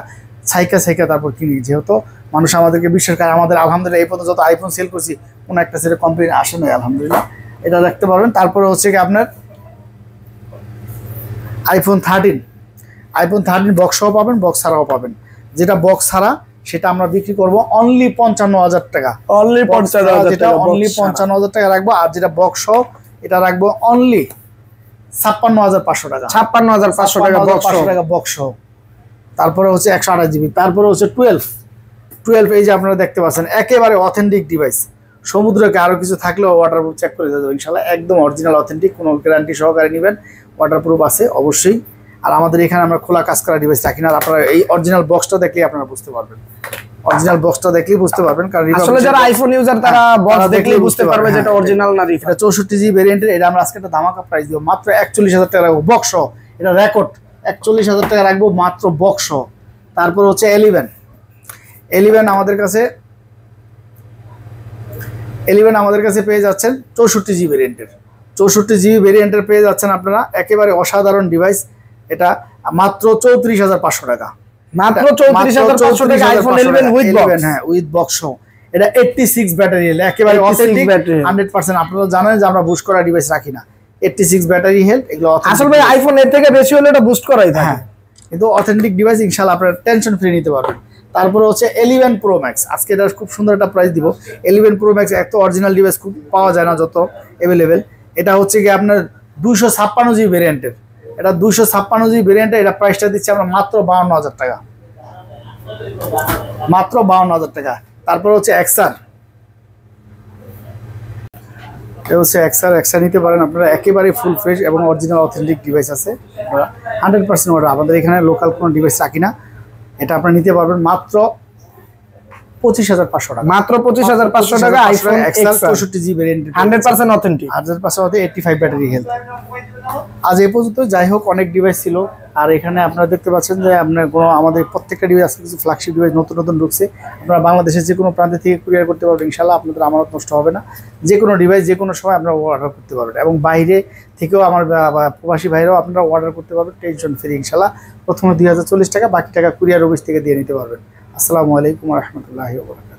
ছাইকা তারপর কিনি যেহেতু মানুষ আমাদেরকে বিশ্বাস করে আমাদের আলহামদুলিল্লাহ এই পর্যন্ত যত আইফোন সেল করছি কোনো একটা সেটা কমপ্লেইন আসে না আলহামদুলিল্লাহ এটা দেখতে পারবেন তারপরে হচ্ছে কি আপনার আইফোন 13 বক্স সহ পাবেন বক্স ছাড়াও পাবেন যেটা বক্স ছাড়া সেটা আমরা বিক্রি করব অনলি 55,000 টাকা অনলি 55,000 টাকা অনলি 55,000 টাকা রাখবো আর যেটা বক্স সহ এটা রাখবো অনলি 56,500 টাকা 56,500 টাকা বক্স সহ তারপরে হচ্ছে 128 জিবি তারপরে হচ্ছে 12 এই যে আপনারা দেখতে পাচ্ছেন একেবারে অথেন্টিক ডিভাইস সমুদ্রকে আরো কিছু থাকলেও ওয়াটারপ্রুফ চেক করে দেবো ইনশাআল্লাহ একদম অরিজিনাল অথেন্টিক কোনো গ্যারান্টি সহকারে নেবেন ওয়াটারপ্রুফ আছে অবশ্যই আর আমাদের এখানে আমরা খোলা কাজ করা ডিভাইস রাখি না আপনারা এই অরিজিনাল বক্সটা দেখলেই আপনারা বুঝতে পারবেন অরিজিনাল বক্সটা দেখলেই বুঝতে পারবেন কারণ আসলে যারা আইফোন ইউজার তারা বক্স দেখলেই বুঝতে পারবে যেটা অরিজিনাল না রিফ এটা 64 জিবি ভেরিয়েন্টের এটা আমরা আজকে একটা ধামাকা প্রাইস দিব মাত্র 41,000 টাকা রাখবো বক্স এটা রেকর্ড 41,000 টাকা রাখবো মাত্র বক্স তারপর হচ্ছে 11 আমাদের কাছে পেয়ে যাচ্ছেন 64 জিবি ভেরিয়েন্টের পেয়ে যাচ্ছেন আপনারা একেবারে অসাধারণ ডিভাইস এটা মাত্র 34,500 টাকা মাত্র 34,500 টাকা আইফোন 11 উইথ বক্স হ্যাঁ উইথ বক্স এটা 86 ব্যাটারি একেবারে অথেন্টিক 100% আপনারা জানেন যে আমরা বুস্ট করা ডিভাইস রাখি না 86 ব্যাটারি হেলথ এগুলো আসলে ভাই আইফোন এর থেকে বেশি হলে এটা বুস্ট করাই থাকে হ্যাঁ কিন্তু অথেন্টিক ডিভাইস ইনশাআল্লাহ আপনারা টেনশন ফ্রি নিতে পারবেন তারপরে হচ্ছে 11 প্রো ম্যাক্স আজকে এটা খুব সুন্দর একটা প্রাইস দিব 11 প্রো ম্যাক্স একটা অরিজিনাল ডিভাইস খুব পাওয়া যায় না যত अवेलेबल এটা হচ্ছে কি আপনার 256 জিবি ভেরিয়েন্টের এটা 256 জিবি ভেরিয়েন্টের এটা প্রাইসটা দিচ্ছি আমরা মাত্র 52,000 টাকা মাত্র 52,000 টাকা তারপর হচ্ছে এক্সআর এটা হচ্ছে এক্সআর নিতে পারেন আপনারা একেবারে ফুল ফ্রেশ এবং অরিজিনাল অথেন্টিক ডিভাইস আছে 100% অর্ডার আমাদের এখানে লোকাল কোনো ডিভাইস রাখি না এটা আপনারা নিতে পারবেন মাত্র 25,500 টাকা মাত্র 25,500 টাকা iPhone XR 64 GB variant 100% authentic 100% 85 battery health আজ এই পর্যন্ত যাই হোক অনেক ডিভাইস ছিল আর এখানে আপনারা দেখতে পাচ্ছেন যে আপনার আমাদের প্রত্যেকটা ডিভাইস আছে কিছু ফ্ল্যাগশিপ ডিভাইস নতুন ঢুকছে আপনারা বাংলাদেশের যে কোনো প্রান্ত থেকে কুরিয়ার করতে পারবেন ইনশাআল্লাহ আপনাদের আমানত নষ্ট হবে না যে কোনো ডিভাইস যে কোনো সময় আপনারা অর্ডার করতে পারবেন এবং বাইরে থেকেও আমার প্রবাসী ভাইরাও আপনারা অর্ডার করতে পারবেন টেনশন ফ্রি ইনশাআল্লাহ প্রথমে 2040 টাকা বাকি টাকা কুরিয়ার অফিস থেকে দিয়ে নিতে পারবেন আসসালামু আলাইকুম ওয়া রাহমাতুল্লাহি ওয়া বারাকাতুহু